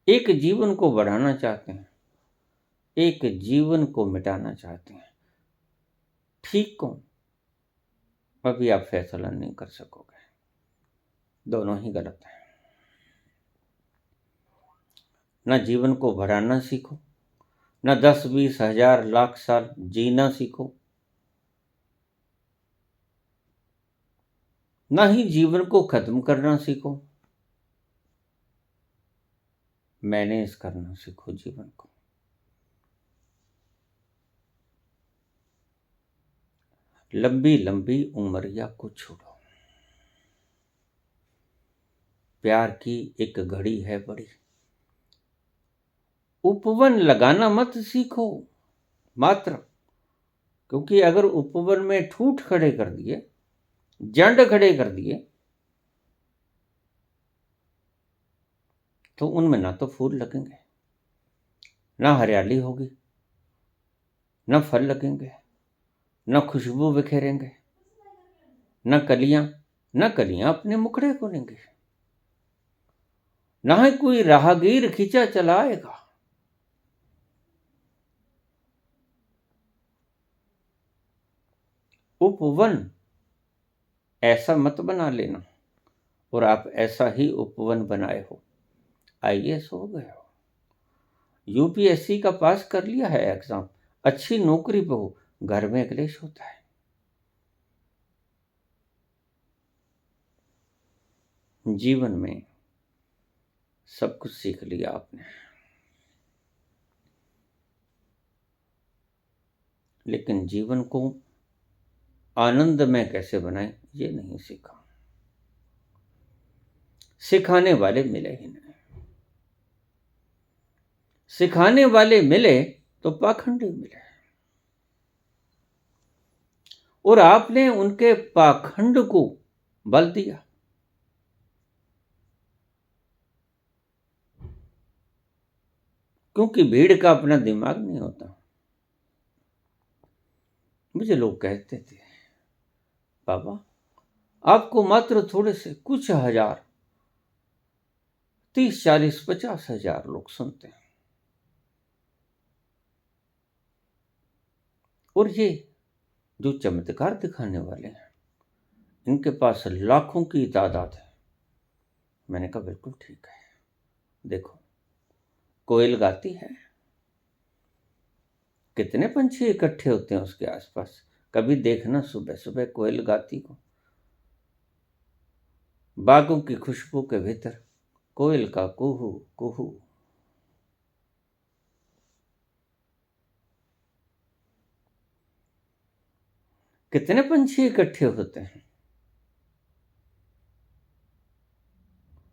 एक जीवन को बढ़ाना चाहते हैं, एक जीवन को मिटाना चाहते हैं। ठीक कौन, अभी आप फैसला नहीं कर सकोगे। दोनों ही गलत है। ना जीवन को बढ़ाना सीखो, ना 10, 20, 1000, लाख साल जीना सीखो, ना ही जीवन को खत्म करना सीखो। मैनेज करना सीखो जीवन को। लंबी लंबी उम्रिया को छोड़ो। प्यार की एक घड़ी है बड़ी। उपवन लगाना मत सीखो मात्र, क्योंकि अगर उपवन में ठूठ खड़े कर दिए, जंड खड़े कर दिए, तो उनमें ना तो फूल लगेंगे, ना हरियाली होगी, न फल लगेंगे, न खुशबू बिखेरेंगे, न कलियां अपने मुखड़े खोलेंगे, ना ही कोई राहगीर खींचा चलाएगा। उपवन ऐसा मत बना लेना, और आप ऐसा ही उपवन बनाए हो। आईएएस हो गए हो, यूपीएससी का पास कर लिया है एग्जाम, अच्छी नौकरी पे हो, घर में क्लेश होता है। जीवन में सब कुछ सीख लिया आपने, लेकिन जीवन को आनंदमय कैसे बनाएं ये नहीं सीखा। सिखाने वाले मिले ही नहीं। सिखाने वाले मिले तो पाखंडी मिले, और आपने उनके पाखंड को बल दिया। क्योंकि भीड़ का अपना दिमाग नहीं होता। मुझे लोग कहते थे, बाबा आपको मात्र थोड़े से कुछ हजार, 30, 40, 50 हजार लोग सुनते हैं, और ये जो चमत्कार दिखाने वाले हैं इनके पास लाखों की तादाद है। मैंने कहा बिल्कुल ठीक है। देखो कोयल गाती है, कितने पंछी इकट्ठे होते हैं उसके आसपास। कभी देखना सुबह सुबह कोयल गाती को। बागों की खुशबू के भीतर कोयल का कुहू कुहू। कितने पंछी इकट्ठे होते हैं,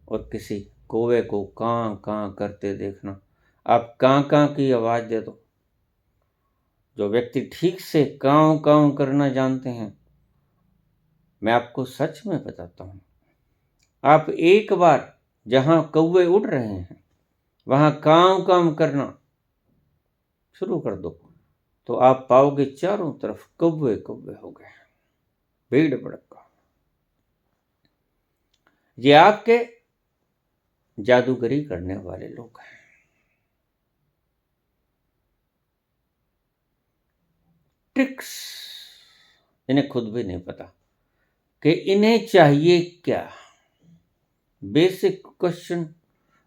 और किसी कौवे को कां कां करते देखना। आप कां कां की आवाज दे दो, जो व्यक्ति ठीक से कां कां करना जानते हैं, मैं आपको सच में बताता हूं, आप एक बार जहां कौवे उड़ रहे हैं वहां कां कां करना शुरू कर दो, तो आप पाओगे चारों तरफ कौवे कौवे हो गए, भीड़ भड़का। ये आपके जादूगरी करने वाले लोग हैं। ट्रिक्स इन्हें खुद भी नहीं पता कि इन्हें चाहिए क्या। बेसिक क्वेश्चन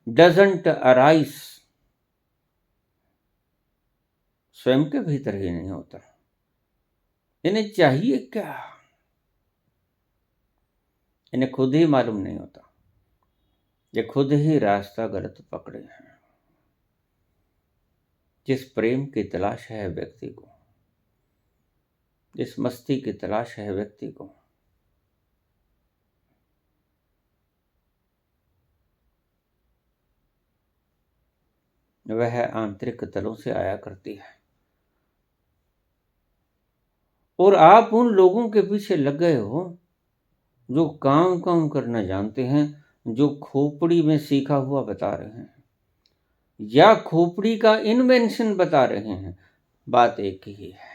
डजंट अराइज, स्वयं के भीतर ही नहीं होता। इन्हें चाहिए क्या, इन्हें खुद ही मालूम नहीं होता। ये खुद ही रास्ता गलत पकड़े हैं। जिस प्रेम की तलाश है व्यक्ति को, जिस मस्ती की तलाश है व्यक्ति को, वह आंतरिक तलों से आया करती है। और आप उन लोगों के पीछे लग गए हो जो काम करना जानते हैं, जो खोपड़ी में सीखा हुआ बता रहे हैं या खोपड़ी का इन्वेंशन बता रहे हैं। बात एक ही है,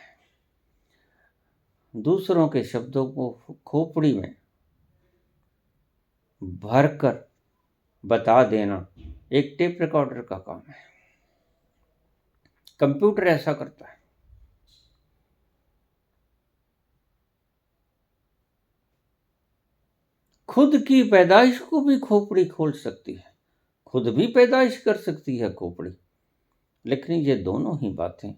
दूसरों के शब्दों को खोपड़ी में भरकर बता देना एक टेप रिकॉर्डर का काम है। कंप्यूटर ऐसा करता है। खुद की पैदाइश को भी खोपड़ी खोल सकती है, खुद भी पैदाइश कर सकती है खोपड़ी। लेकिन ये दोनों ही बातें,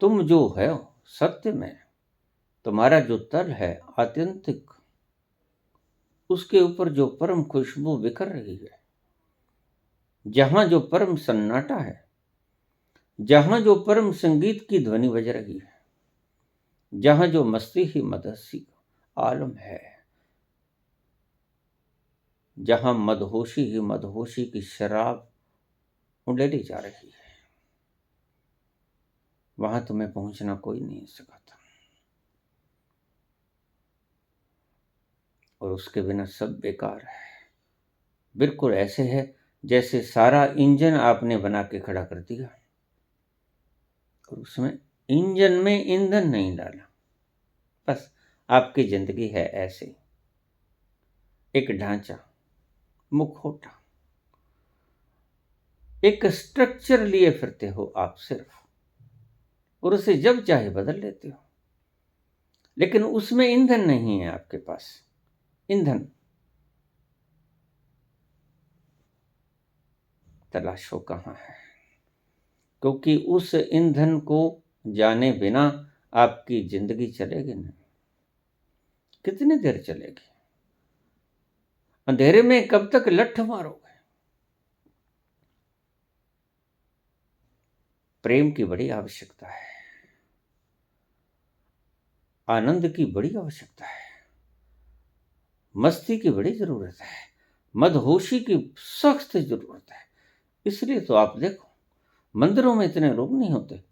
तुम जो है सत्य में, तुम्हारा जो तल है आत्यंतिक, उसके ऊपर जो परम खुशबू बिखर रही है, जहां जो परम सन्नाटा है, जहां जो परम संगीत की ध्वनि बज रही है, जहां जो मस्ती ही मदहसी का आलम है, जहां मदहोशी ही मदहोशी की शराब उंडेली जा रही है, वहां तुम्हें पहुंचना कोई नहीं सका था। और उसके बिना सब बेकार है। बिल्कुल ऐसे है जैसे सारा इंजन आपने बना के खड़ा कर दिया और उसमें इंजन में ईंधन नहीं डाला। बस आपकी जिंदगी है ऐसे, एक ढांचा, मुखौटा, एक स्ट्रक्चर लिए फिरते हो आप सिर्फ, और उसे जब चाहे बदल लेते हो, लेकिन उसमें ईंधन नहीं है आपके पास। ईंधन तलाशो कहाँ है, क्योंकि उस ईंधन को जाने बिना आपकी जिंदगी चलेगी नहीं। कितनी देर चलेगी? अंधेरे में कब तक लठ मारोगे? प्रेम की बड़ी आवश्यकता है, आनंद की बड़ी आवश्यकता है, मस्ती की बड़ी जरूरत है, मदहोशी की सख्त जरूरत है। इसलिए तो आप देखो, मंदिरों में इतने लोग नहीं होते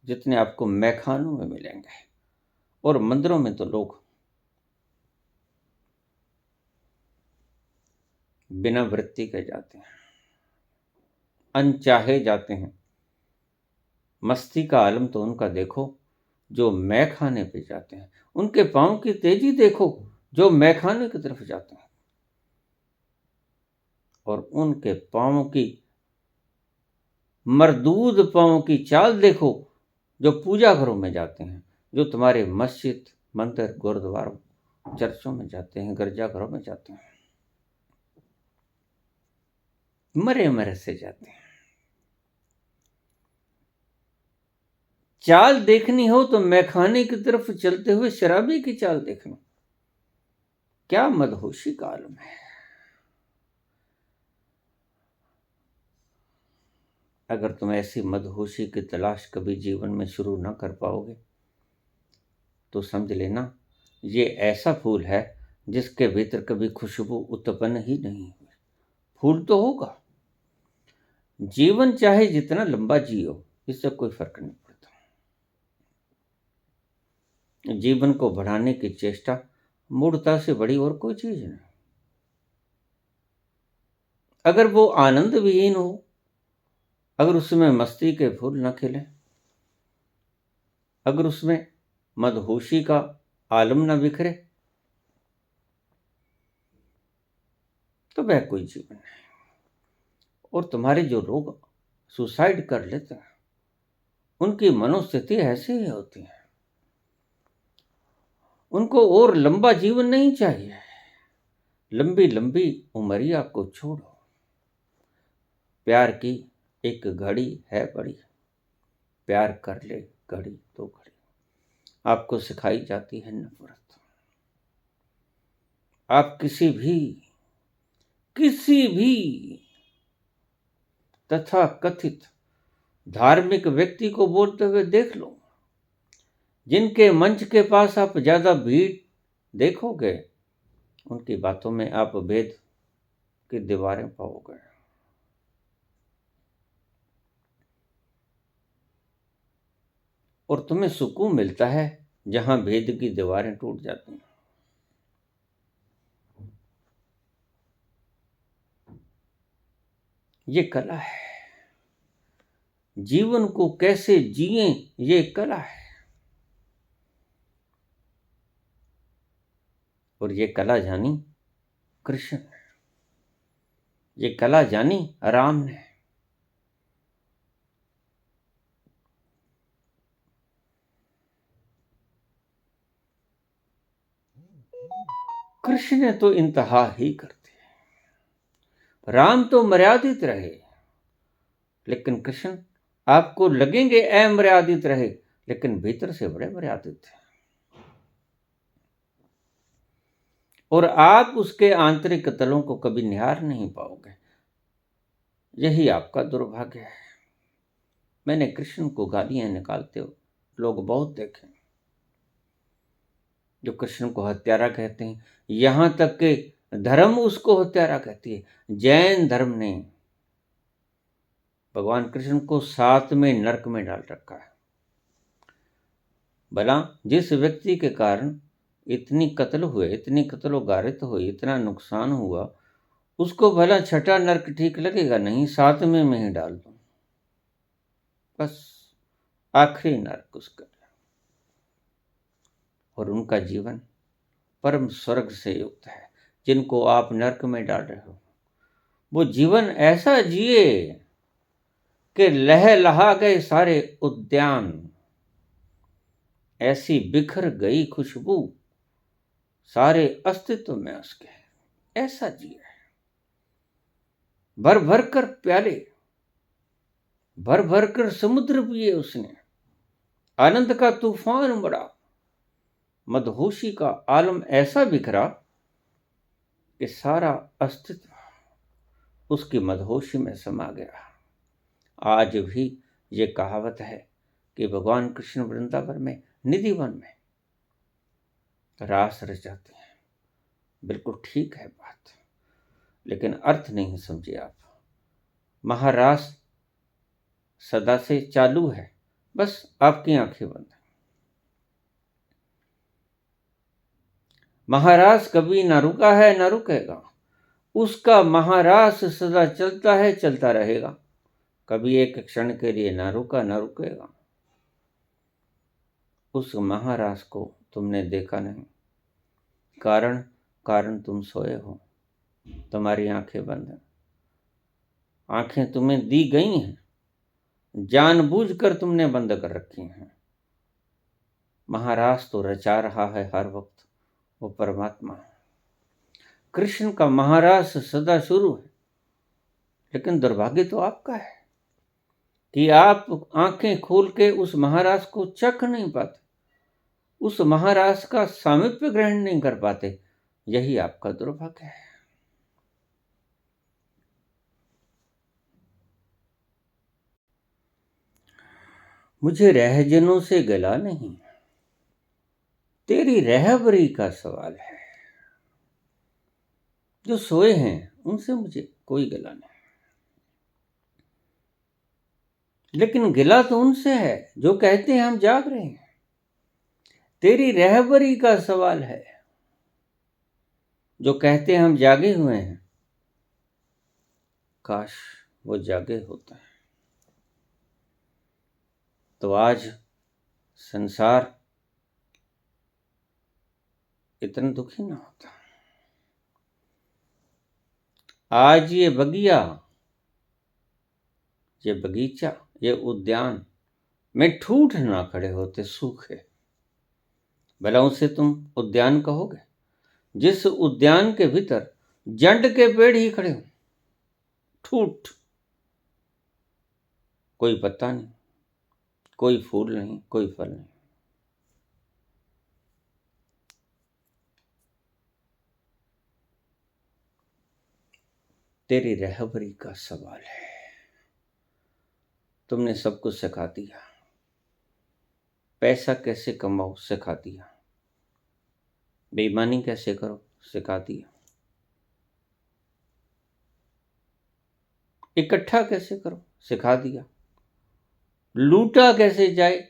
जितने आपको मैखानों में मिलेंगे। और मंदिरों में तो लोग बिना वृत्ति के जाते हैं, अनचाहे जाते हैं। मस्ती का आलम तो उनका देखो जो मैखाने पे जाते हैं, उनके पांव की तेजी देखो जो मैखाने की तरफ जाते हैं, और उनके पांव की मरदूद पांव की चाल देखो जो पूजा घरों में जाते हैं, जो तुम्हारे मस्जिद, मंदिर, गुरुद्वारों, चर्चों में जाते हैं, गिरजाघरों में जाते हैं, मरे मरे से जाते हैं। चाल देखनी हो तो मैखाने की तरफ चलते हुए शराबी की चाल देखना। क्या मदहोशी का आलम है। अगर तुम ऐसी मदहोशी की तलाश कभी जीवन में शुरू न कर पाओगे तो समझ लेना ये ऐसा फूल है जिसके भीतर कभी खुशबू उत्पन्न ही नहीं हुई। फूल तो होगा, जीवन चाहे जितना लंबा जियो इससे कोई फर्क नहीं पड़ता। जीवन को बढ़ाने की चेष्टा मूढ़ता से बड़ी और कोई चीज नहीं। अगर वो आनंद विहीन हो, अगर उसमें मस्ती के फूल न खिले, अगर उसमें मदहोशी का आलम न बिखरे, तो वह कोई जीवन नहीं। और तुम्हारे जो लोग सुसाइड कर लेते हैं उनकी मनोस्थिति ऐसी ही होती है। उनको और लंबा जीवन नहीं चाहिए, लंबी लंबी उमरिया को छोड़ो। प्यार की एक घड़ी है बड़ी, प्यार कर ले घड़ी तो घड़ी। आपको सिखाई जाती है नफरत। आप किसी भी तथा कथित धार्मिक व्यक्ति को बोलते हुए देख लो, जिनके मंच के पास आप ज्यादा भीड़ देखोगे उनकी बातों में आप भेद की दीवारें पाओगे। और तुम्हें सुकून मिलता है जहां भेद की दीवारें टूट जाती हैं। ये कला है, जीवन को कैसे जिए ये कला है। और ये कला जानी कृष्ण ने, ये कला जानी राम ने। कृष्ण ने तो इंतहा ही कर दी। राम तो मर्यादित रहे, लेकिन कृष्ण आपको लगेंगे अमर्यादित रहे, लेकिन भीतर से बड़े मर्यादित थे। और आप उसके आंतरिक तलों को कभी निहार नहीं पाओगे। यही आपका दुर्भाग्य है। मैंने कृष्ण को गालियां निकालते हो लोग बहुत देखे, जो कृष्ण को हत्यारा कहते हैं, यहां तक कि धर्म उसको हत्यारा कहती है। जैन धर्म ने भगवान कृष्ण को 7वें नरक में डाल रखा है। भला जिस व्यक्ति के कारण इतनी कत्ल हुए, इतनी कत्ल गारित हुई, इतना नुकसान हुआ, उसको भला 6ठा नरक ठीक लगेगा? नहीं, 7वें में ही डाल दो, बस आखिरी नरक उसका। और उनका जीवन परम स्वर्ग से युक्त है। जिनको आप नरक में डाल रहे हो, वो जीवन ऐसा जिए कि लहलहा गए सारे उद्यान, ऐसी बिखर गई खुशबू सारे अस्तित्व में उसके, ऐसा जिया है। भर भर कर प्याले, भर भर कर समुद्र पिए उसने, आनंद का तूफान बड़ा, मदहोशी का आलम ऐसा बिखरा कि सारा अस्तित्व उसकी मदहोशी में समा गया। आज भी ये कहावत है कि भगवान कृष्ण वृंदावन में निधिवन में रास रचाते हैं। बिल्कुल ठीक है बात, लेकिन अर्थ नहीं समझे आप। महारास सदा से चालू है, बस आपकी आंखें बंद हैं। महारास कभी ना रुका है ना रुकेगा, उसका महारास सदा चलता है, चलता रहेगा, कभी एक क्षण के लिए ना रुका ना रुकेगा। उस महारास को तुमने देखा नहीं, कारण तुम सोए हो, तुम्हारी आंखें बंद हैं। आंखें तुम्हें दी गई हैं, जानबूझकर तुमने बंद कर रखी हैं। महारास तो रचा रहा है हर वक्त वो परमात्मा। कृष्ण का महारास सदा शुरू है, लेकिन दुर्भाग्य तो आपका है कि आप आंखें खोल के उस महारास को चख नहीं पाते, उस महारास का सामीप्य ग्रहण नहीं कर पाते। यही आपका दुर्भाग्य है। मुझे रहजनों से गला नहीं, तेरी रहबरी का सवाल है। जो सोए हैं उनसे मुझे कोई गिला नहीं, लेकिन गिला तो उनसे है जो कहते हैं हम जाग रहे हैं। तेरी रहबरी का सवाल है। जो कहते हैं हम जागे हुए हैं, काश वो जागे होते हैं तो आज संसार इतना दुखी ना होता। आज ये बगिया, ये बगीचा, ये उद्यान में ठूठ ना खड़े होते सूखे। भला उसे तुम उद्यान कहोगे जिस उद्यान के भीतर जंड के पेड़ ही खड़े हो, ठूठ, कोई पत्ता नहीं, कोई फूल नहीं, कोई फल नहीं। तेरी रहबरी का सवाल है। तुमने सब कुछ सिखा दिया, पैसा कैसे कमाओ सिखा दिया, बेईमानी कैसे करो सिखा दिया, इकट्ठा कैसे करो सिखा दिया, लूटा कैसे जाए,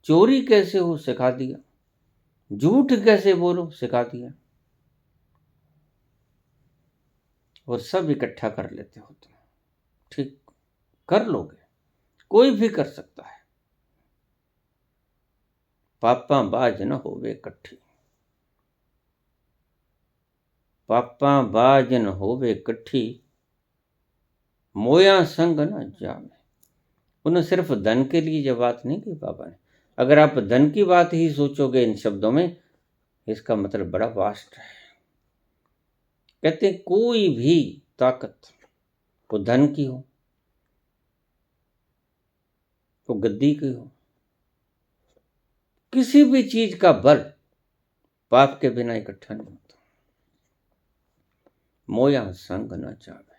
चोरी कैसे हो सिखा दिया, झूठ कैसे बोलो सिखा दिया। और सब इकट्ठा कर लेते हो तुम। ठीक, कर लोगे, कोई भी कर सकता है। पापा बाज न होवे इकट्ठी, पापा बाज न होवे इकट्ठी, मोया संग न जामे। उन्हें सिर्फ धन के लिए ये बात नहीं की पापा ने। अगर आप धन की बात ही सोचोगे इन शब्दों में, इसका मतलब बड़ा वास्ट है। कहते हैं कोई भी ताकत, वो धन की हो, वो गद्दी की हो, किसी भी चीज का बल पाप के बिना इकट्ठा नहीं होता। मोया संग न जावे।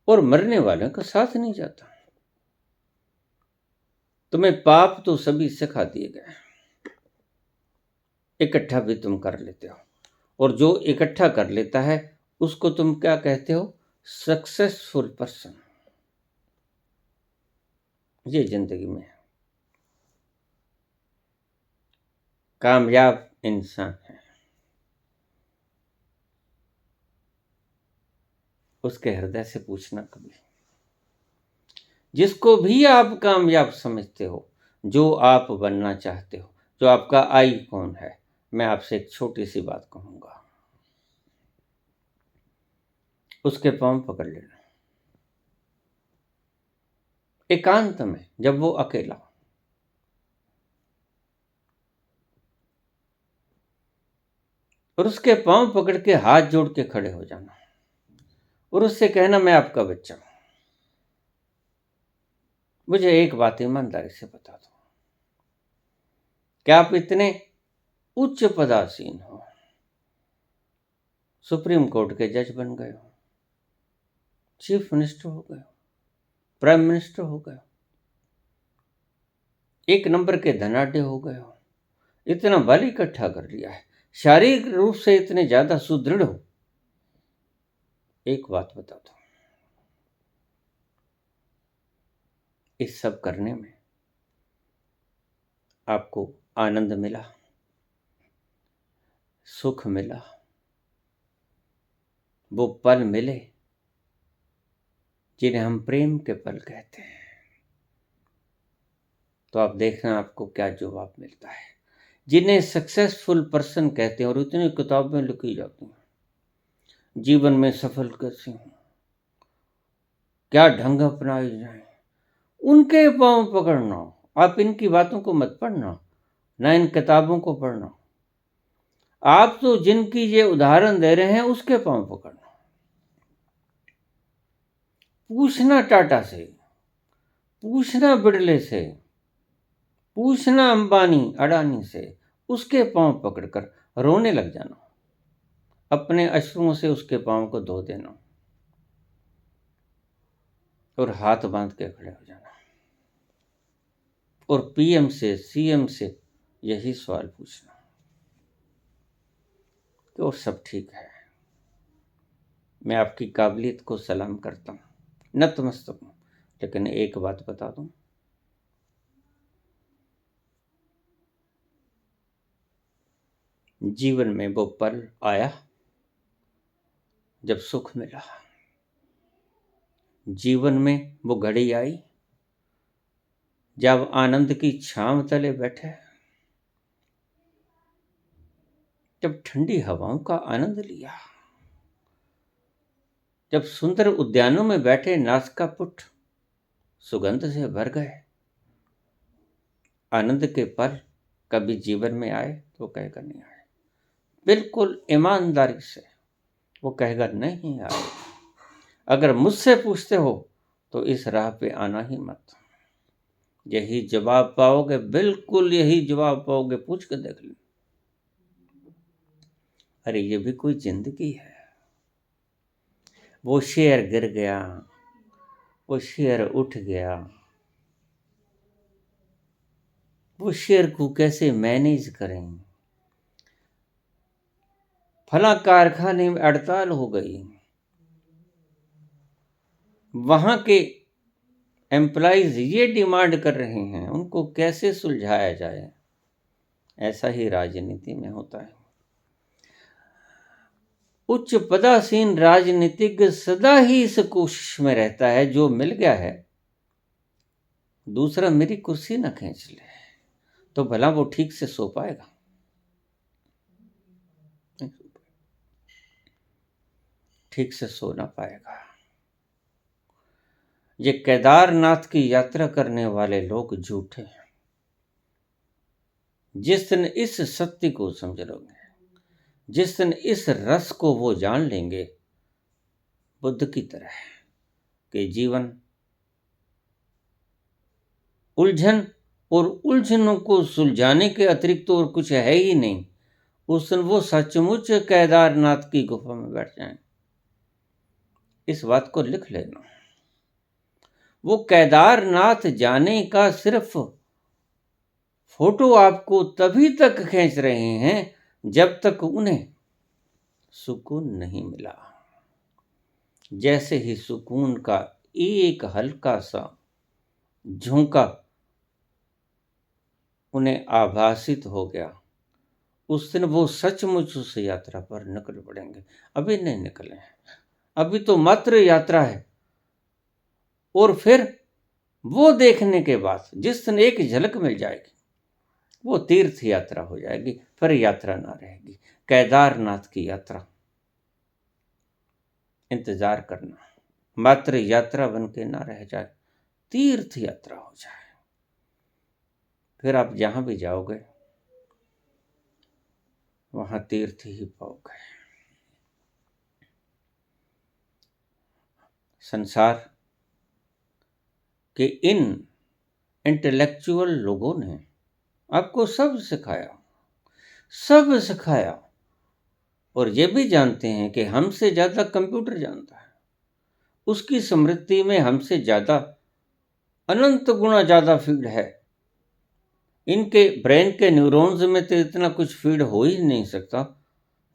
और मरने वालों का साथ नहीं जाता। तुम्हें पाप तो सभी सिखा दिए गए, इकट्ठा भी तुम कर लेते हो, और जो इकट्ठा कर लेता है उसको तुम क्या कहते हो? Successful person. ये जिंदगी में कामयाब इंसान है। उसके हृदय से पूछना कभी, जिसको भी आप कामयाब समझते हो, जो आप बनना चाहते हो, जो आपका आइकॉन है, मैं आपसे एक छोटी सी बात कहूंगा, उसके पांव पकड़ लेना एकांत में, जब वो अकेला हो, और उसके पांव पकड़ के हाथ जोड़ के खड़े हो जाना और उससे कहना, मैं आपका बच्चा हूं, मुझे एक बात ईमानदारी से बता दो, क्या आप इतने उच्च पदासीन हो, सुप्रीम कोर्ट के जज बन गए हो, चीफ मिनिस्टर हो गए हो, प्राइम मिनिस्टर हो गए हो, एक नंबर के धनाढ्य हो गए हो, इतना बल इकट्ठा कर लिया है, शारीरिक रूप से इतने ज्यादा सुदृढ़ हो, एक बात बता दो, इस सब करने में आपको आनंद मिला, सुख मिला, वो पल मिले जिन्हें हम प्रेम के पल कहते हैं, तो आप देखना आपको क्या जवाब मिलता है। जिन्हें सक्सेसफुल पर्सन कहते हैं और इतनी किताबें लिखी जाती हैं, जीवन में सफल कैसे हो, क्या ढंग अपनाए जाए, उनके पांव पकड़ना। आप इनकी बातों को मत पढ़ना, ना इन किताबों को पढ़ना, आप तो जिनकी ये उदाहरण दे रहे हैं उसके पांव पकड़ना। पूछना टाटा से, पूछना बिड़ले से, पूछना अंबानी अडानी से, उसके पांव पकड़कर रोने लग जाना, अपने अश्रुओं से उसके पांव को धो देना और हाथ बांध के खड़े हो जाना, और पीएम से सीएम से यही सवाल पूछना कि और सब ठीक है। मैं आपकी काबिलियत को सलाम करता हूँ, नतमस्तक हूँ, लेकिन एक बात बता दूं, जीवन में वो पल आया जब सुख मिला, जीवन में वो घड़ी आई जब आनंद की छांव तले बैठे, जब ठंडी हवाओं का आनंद लिया, जब सुंदर उद्यानों में बैठे नासिका पुट सुगंध से भर गए। आनंद के पल कभी जीवन में आए तो कहेगा नहीं आए, बिल्कुल ईमानदारी से वो कहेगा नहीं आए। अगर मुझसे पूछते हो तो इस राह पे आना ही मत, यही जवाब पाओगे, बिल्कुल यही जवाब पाओगे, पूछ के देख लो। अरे ये भी कोई जिंदगी है। वो शेर गिर गया, वो शेर उठ गया, वो शेर को कैसे मैनेज करें, फला कारखाने में हड़ताल हो गई, वहां के एम्प्लॉइज ये डिमांड कर रहे हैं, उनको कैसे सुलझाया जाए। ऐसा ही राजनीति में होता है। उच्च पदासीन राजनीतिज्ञ सदा ही इस कोशिश में रहता है, जो मिल गया है दूसरा मेरी कुर्सी न खींच ले, तो भला वो ठीक से सो पाएगा? ठीक से सो ना पाएगा। ये केदारनाथ की यात्रा करने वाले लोग झूठे हैं। जिस दिन इस सत्य को समझ लोगे, जिस दिन इस रस को वो जान लेंगे, बुद्ध की तरह कि जीवन उलझन और उलझनों को सुलझाने के अतिरिक्त तो और कुछ है ही नहीं, उस दिन वो सचमुच केदारनाथ की गुफा में बैठ जाएं। इस बात को लिख लेना। वो केदारनाथ जाने का सिर्फ फोटो आपको तभी तक खींच रहे हैं जब तक उन्हें सुकून नहीं मिला। जैसे ही सुकून का एक हल्का सा झोंका उन्हें आभासित हो गया, उस दिन वो सचमुच उस यात्रा पर निकल पड़ेंगे। अभी नहीं निकले हैं, अभी तो मात्र यात्रा है। और फिर वो देखने के बाद जिस दिन एक झलक मिल जाएगी वो तीर्थ यात्रा हो जाएगी, फिर यात्रा ना रहेगी। केदारनाथ की यात्रा इंतजार करना, मात्र यात्रा बन के ना रह जाए, तीर्थ यात्रा हो जाए। फिर आप जहां भी जाओगे वहां तीर्थ ही पाओगे। संसार के इन इंटेलेक्चुअल लोगों ने आपको सब सिखाया और ये भी जानते हैं कि हमसे ज़्यादा कंप्यूटर जानता है, उसकी स्मृति में हमसे ज़्यादा अनंत गुना ज़्यादा फीड है। इनके ब्रेन के न्यूरॉन्स में तो इतना कुछ फीड हो ही नहीं सकता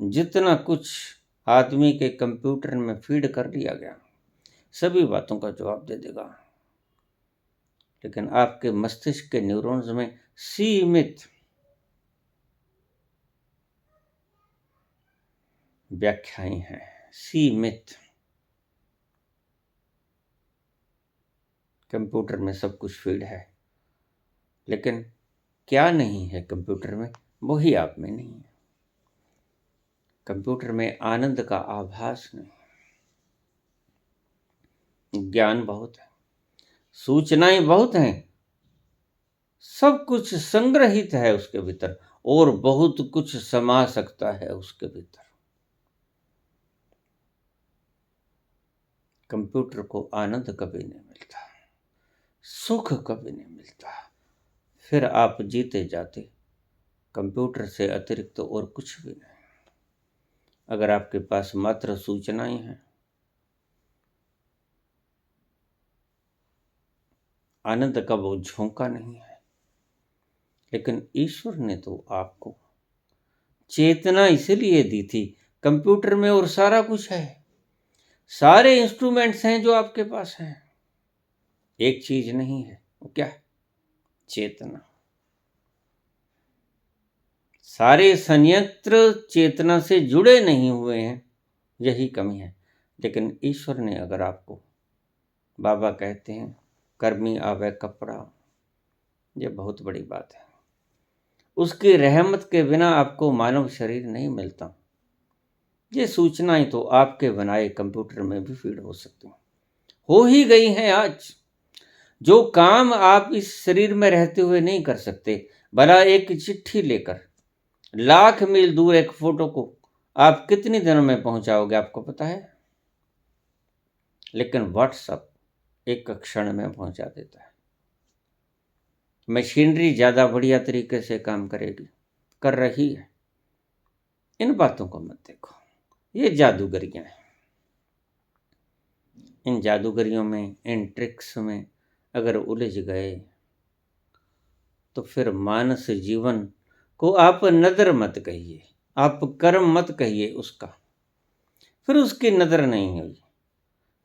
जितना कुछ आदमी के कंप्यूटर में फीड कर लिया गया। सभी बातों का जवाब दे देगा, लेकिन आपके मस्तिष्क के न्यूरॉन्स में सीमित व्याख्याएं हैं, सीमित। कंप्यूटर में सब कुछ फीड है, लेकिन क्या नहीं है कंप्यूटर में, वही आप में नहीं है। कंप्यूटर में आनंद का आभास नहीं, ज्ञान बहुत है, सूचनाएं बहुत हैं, सब कुछ संग्रहित है उसके भीतर और बहुत कुछ समा सकता है उसके भीतर। कंप्यूटर को आनंद कभी नहीं मिलता, सुख कभी नहीं मिलता। फिर आप जीते जाते कंप्यूटर से अतिरिक्त तो और कुछ भी नहीं। अगर आपके पास मात्र सूचनाएं हैं, आनंद का वो झोंका नहीं है। लेकिन ईश्वर ने तो आपको चेतना इसलिए दी थी, कंप्यूटर में और सारा कुछ है, सारे इंस्ट्रूमेंट्स हैं जो आपके पास हैं, एक चीज नहीं है, वो क्या है? चेतना। सारे संयंत्र चेतना से जुड़े नहीं हुए हैं, यही कमी है। लेकिन ईश्वर ने अगर आपको, बाबा कहते हैं कर्मी आवे कपड़ा, ये बहुत बड़ी बात है। उसकी रहमत के बिना आपको मानव शरीर नहीं मिलता। ये सूचनाएं तो आपके बनाए कंप्यूटर में भी फीड हो सकती हैं, हो ही गई हैं आज। जो काम आप इस शरीर में रहते हुए नहीं कर सकते, भला एक चिट्ठी लेकर लाख मील दूर एक फोटो को आप कितने दिनों में पहुंचाओगे, आपको पता है? लेकिन व्हाट्सएप एक क्षण में पहुंचा देता है। मशीनरी ज़्यादा बढ़िया तरीके से काम करेगी, कर रही है। इन बातों को मत देखो, ये जादूगरियां हैं। इन जादूगरियों में, इन ट्रिक्स में अगर उलझ गए तो फिर मानस जीवन को आप नज़र मत कहिए, आप कर्म मत कहिए उसका। फिर उसकी नज़र नहीं हुई,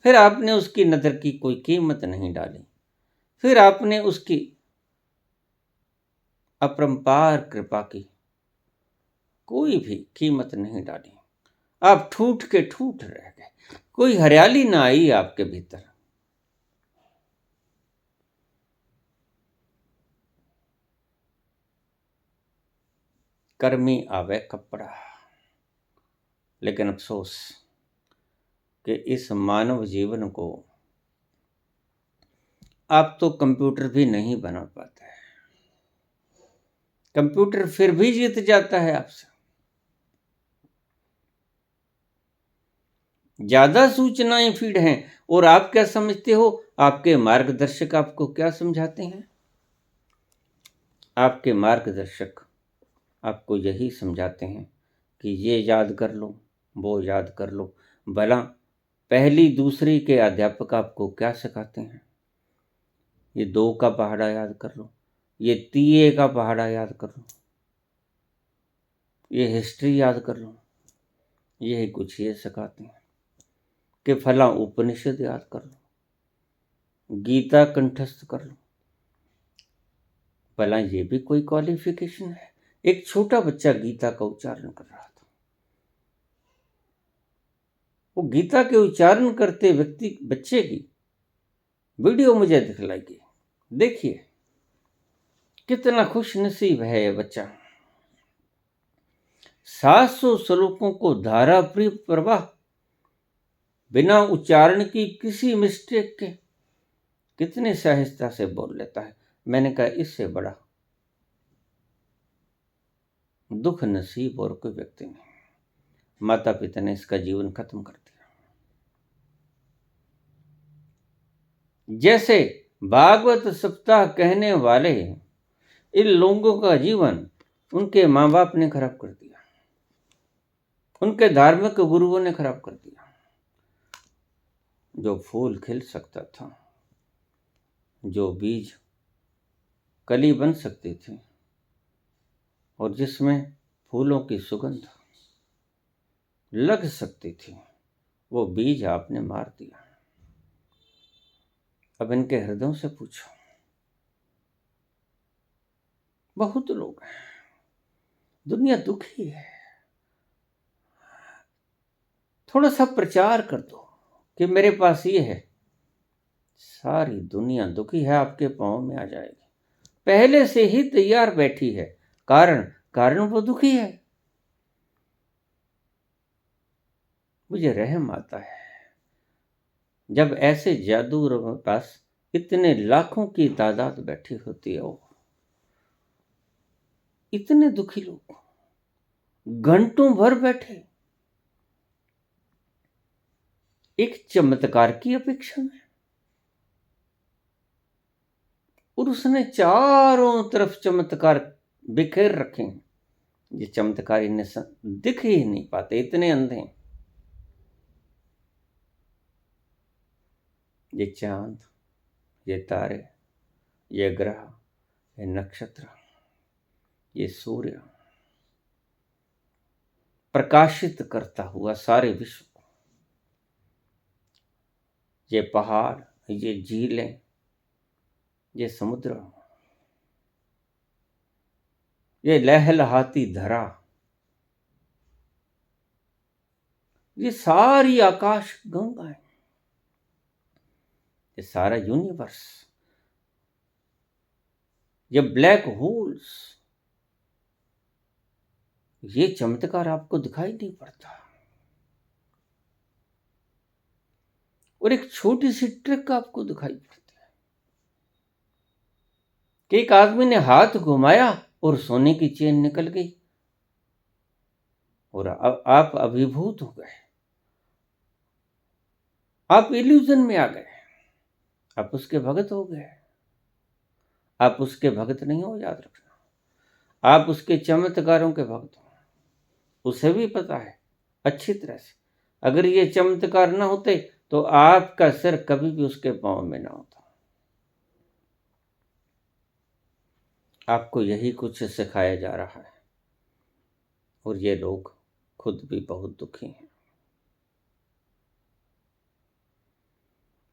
फिर आपने उसकी नज़र की कोई कीमत नहीं डाली, फिर आपने उसकी अपरंपार कृपा की कोई भी कीमत नहीं डाली। आप ठूठ के ठूठ रह गए, कोई हरियाली ना आई आपके भीतर। कर्मी आवे कपड़ा। लेकिन अफसोस कि इस मानव जीवन को आप तो कंप्यूटर भी नहीं बना पाते हैं। कंप्यूटर फिर भी जीत जाता है आपसे। ज्यादा सूचनाएं फीड हैं और आप क्या समझते हो? आपके मार्गदर्शक आपको क्या समझाते हैं? आपके मार्गदर्शक आपको यही समझाते हैं कि ये याद कर लो, वो याद कर लो। भला पहली दूसरी के अध्यापक आपको क्या सिखाते हैं? ये 2 का पहाड़ा याद कर लो, ये तीये का पहाड़ा याद कर लो, ये हिस्ट्री याद कर लो। यही कुछ ये सिखाते हैं कि फला उपनिषद याद कर लो, गीता कंठस्थ कर लो। भला ये भी कोई क्वालिफिकेशन है? एक छोटा बच्चा गीता का उच्चारण कर रहा था। वो गीता के उच्चारण करते बच्चे की वीडियो मुझे दिखलाई गई। देखिए कितना खुश नसीब है ये बच्चा। 700 श्लोकों को धारा प्रवाह बिना उच्चारण की किसी मिस्टेक के कितने सहजता से बोल लेता है। मैंने कहा इससे बड़ा दुख नसीब और कोई व्यक्ति नहीं। माता पिता ने इसका जीवन खत्म कर दिया। जैसे भागवत सप्ताह कहने वाले इन लोगों का जीवन उनके माँ बाप ने खराब कर दिया, उनके धार्मिक गुरुओं ने खराब कर दिया। जो फूल खिल सकता था, जो बीज कली बन सकती थी और जिसमें फूलों की सुगंध लग सकती थी, वो बीज आपने मार दिया। अब इनके हृदयों से पूछो। बहुत लोग हैं, दुनिया दुखी है। थोड़ा सा प्रचार कर दो कि मेरे पास ये है, सारी दुनिया दुखी है, आपके पांव में आ जाएगी। पहले से ही तैयार बैठी है। कारण वो दुखी है। मुझे रहम आता है जब ऐसे जादूगरों के पास इतने लाखों की तादाद बैठी होती है। वो इतने दुखी लोग घंटों भर बैठे एक चमत्कार की अपेक्षा में, और उसने चारों तरफ चमत्कार बिखेर रखे हैं। ये चमत्कार इन्हें दिख ही नहीं पाते, इतने अंधे हैं। ये चांद, ये तारे, ये ग्रह, ये नक्षत्र, ये सूर्य प्रकाशित करता हुआ सारे विश्व को, ये पहाड़, ये झीलें, ये समुद्र, ये लहलहाती धरा, ये सारी आकाश गंगाएं, ये सारा यूनिवर्स, ये ब्लैक होल्स, ये चमत्कार आपको दिखाई नहीं पड़ता। और एक छोटी सी ट्रिक आपको दिखाई पड़ती है कि एक आदमी ने हाथ घुमाया और सोने की चेन निकल गई और अब आप अभिभूत हो गए, आप इल्यूजन में आ गए, आप उसके भगत हो गए। आप उसके भगत नहीं हो, याद रखना, आप उसके चमत्कारों के भगत हो। उसे भी पता है अच्छी तरह से, अगर ये चमत्कार ना होते तो आपका सिर कभी भी उसके पांव में ना होता। आपको यही कुछ सिखाया जा रहा है और ये लोग खुद भी बहुत दुखी हैं।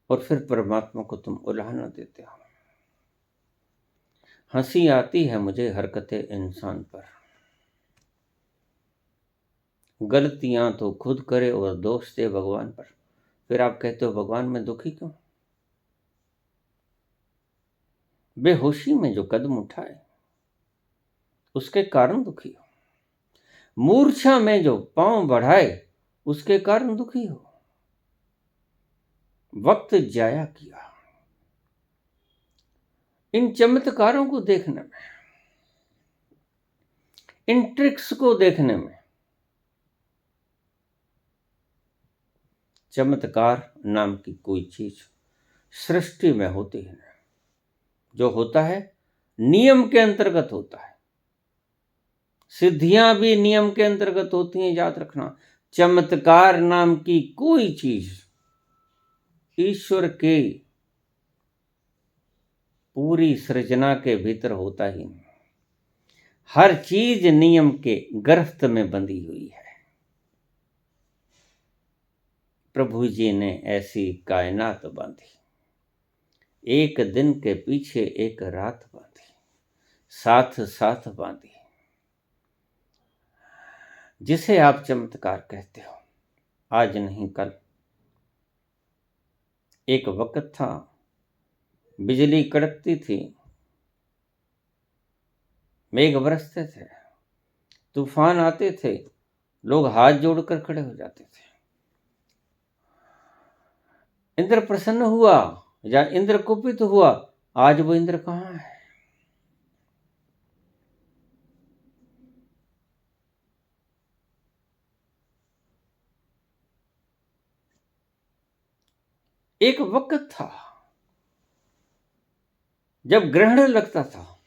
और फिर परमात्मा को तुम उलाहना देते हो। हंसी आती है मुझे हरकते इंसान पर, गलतियां तो खुद करे और दोष दे भगवान पर। फिर आप कहते हो भगवान मैं दुखी क्यों? बेहोशी में जो कदम उठाए उसके कारण दुखी हो, मूर्छा में जो पांव बढ़ाए उसके कारण दुखी हो, वक्त जाया किया इन चमत्कारों को देखने में, इन ट्रिक्स को देखने में। चमत्कार नाम की कोई चीज सृष्टि में होती है, जो होता है नियम के अंतर्गत होता है। सिद्धियां भी नियम के अंतर्गत होती हैं, याद रखना। चमत्कार नाम की कोई चीज ईश्वर के पूरी सृजना के भीतर होता ही नहीं। हर चीज नियम के गिरफ्त में बंधी हुई है। प्रभु जी ने ऐसी कायनात बांधी, एक दिन के पीछे एक रात बांधी, साथ साथ बांधी, जिसे आप चमत्कार कहते हो। आज नहीं कल एक वक्त था, बिजली कड़कती थी, मेघ बरसते थे, तूफान आते थे, लोग हाथ जोड़कर खड़े हो जाते थे। इंद्र प्रसन्न हुआ या इंद्र कुपित हुआ, आज वो इंद्र कहाँ है? एक वक्त था जब ग्रहण लगता था,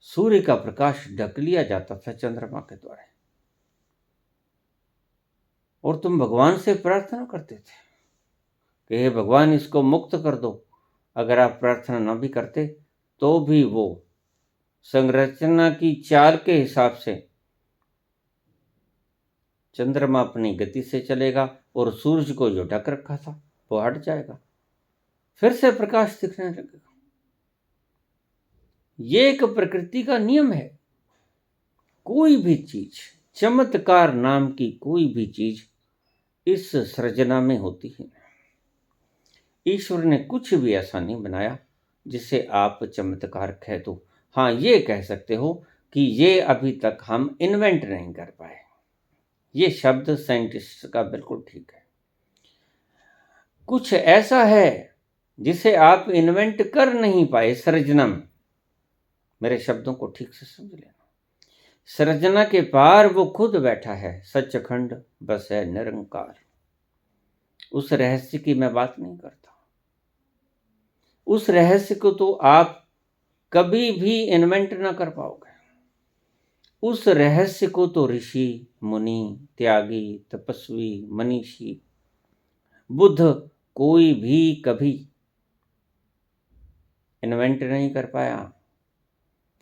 सूर्य का प्रकाश ढक लिया जाता था चंद्रमा के द्वारा, और तुम भगवान से प्रार्थना करते थे कि हे भगवान इसको मुक्त कर दो। अगर आप प्रार्थना न भी करते तो भी वो संरचना की चाल के हिसाब से चंद्रमा अपनी गति से चलेगा और सूरज को जो ढक रखा था वो हट जाएगा, फिर से प्रकाश दिखने लगेगा। ये एक प्रकृति का नियम है। कोई भी चीज, चमत्कार नाम की कोई भी चीज इस सृजना में होती है। ईश्वर ने कुछ भी ऐसा नहीं बनाया जिसे आप चमत्कार कह दो। हाँ, ये कह सकते हो कि ये अभी तक हम इन्वेंट नहीं कर पाए। ये शब्द साइंटिस्ट का बिल्कुल ठीक है। कुछ ऐसा है जिसे आप इन्वेंट कर नहीं पाए सृजना में। मेरे शब्दों को ठीक से समझ लेना। सृजना के पार वो खुद बैठा है, सचखंड बस है निरंकार। उस रहस्य की मैं बात नहीं करता। उस रहस्य को तो आप कभी भी इन्वेंट ना कर पाओगे। उस रहस्य को तो ऋषि, मुनि, त्यागी, तपस्वी, मनीषी, बुद्ध, कोई भी कभी इन्वेंट नहीं कर पाया।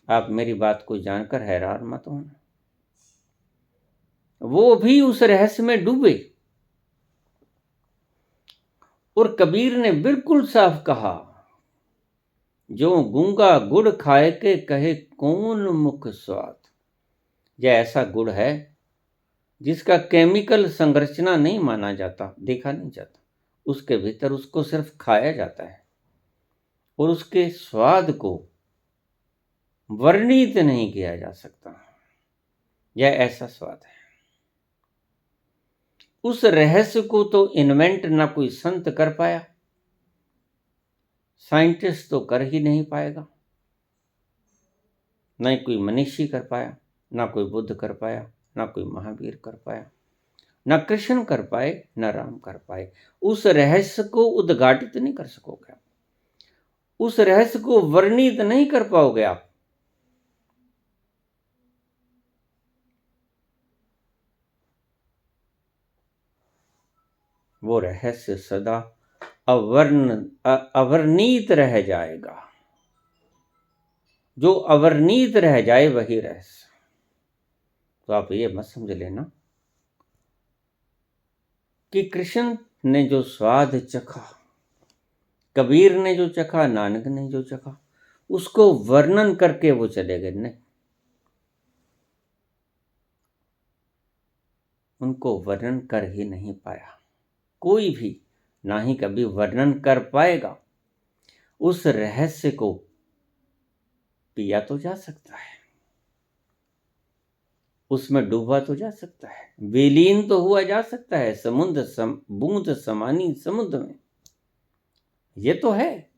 आप मेरी बात को जानकर हैरान मत होना। वो भी उस रहस्य में डूबे। और कबीर ने बिल्कुल साफ कहा, जो गूंगा गुड़ खाए के कहे कौन मुख स्वाद। यह ऐसा गुड़ है जिसका केमिकल संरचना नहीं माना जाता, देखा नहीं जाता, उसके भीतर उसको सिर्फ खाया जाता है और उसके स्वाद को वर्णित नहीं किया जा सकता। यह ऐसा स्वाद है। उस रहस्य को तो इन्वेंट ना कोई संत कर पाया, साइंटिस्ट तो कर ही नहीं पाएगा, न कोई मनीषी कर पाया, ना कोई बुद्ध कर पाया, ना कोई महावीर कर पाया, ना कृष्ण कर पाए, ना राम कर पाए। उस रहस्य को उद्घाटित नहीं कर सकोगे, उस रहस्य को वर्णित नहीं कर पाओगे आप। वो रहस्य सदा अवर्णित रह जाएगा। जो अवर्णित रह जाए वही रहस्य। तो आप ये मत समझ लेना कि कृष्ण ने जो स्वाद चखा, कबीर ने जो चखा, नानक ने जो चखा, उसको वर्णन करके वो चले गए। नहीं, उनको वर्णन कर ही नहीं पाया कोई भी, ना ही कभी वर्णन कर पाएगा। उस रहस्य को पिया तो जा सकता है, उसमें डूबा तो जा सकता है, विलीन तो हुआ जा सकता है बूंद समानी समुद्र में। ये तो है,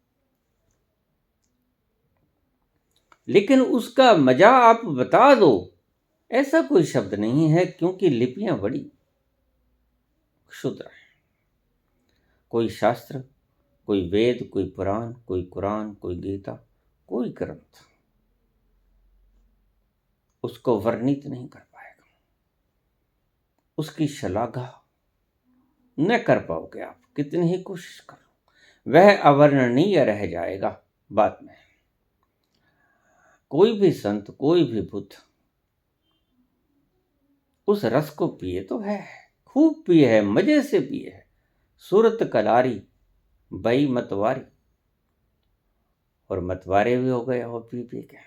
लेकिन उसका मजा आप बता दो, ऐसा कोई शब्द नहीं है, क्योंकि लिपियां बड़ी क्षुद्र है। कोई शास्त्र, कोई वेद, कोई पुराण, कोई कुरान, कोई गीता, कोई ग्रंथ उसको वर्णित नहीं कर पाएगा। उसकी शलाघा न कर पाओगे आप, कितनी ही कोशिश करो। वह अवर्णनीय रह जाएगा बाद में। कोई भी संत, कोई भी बुद्ध उस रस को पिए तो है, खूब पिए है, मजे से पिए है। सूरत कलारी बई मतवारी, और मतवारे भी हो गए हो पी पी के,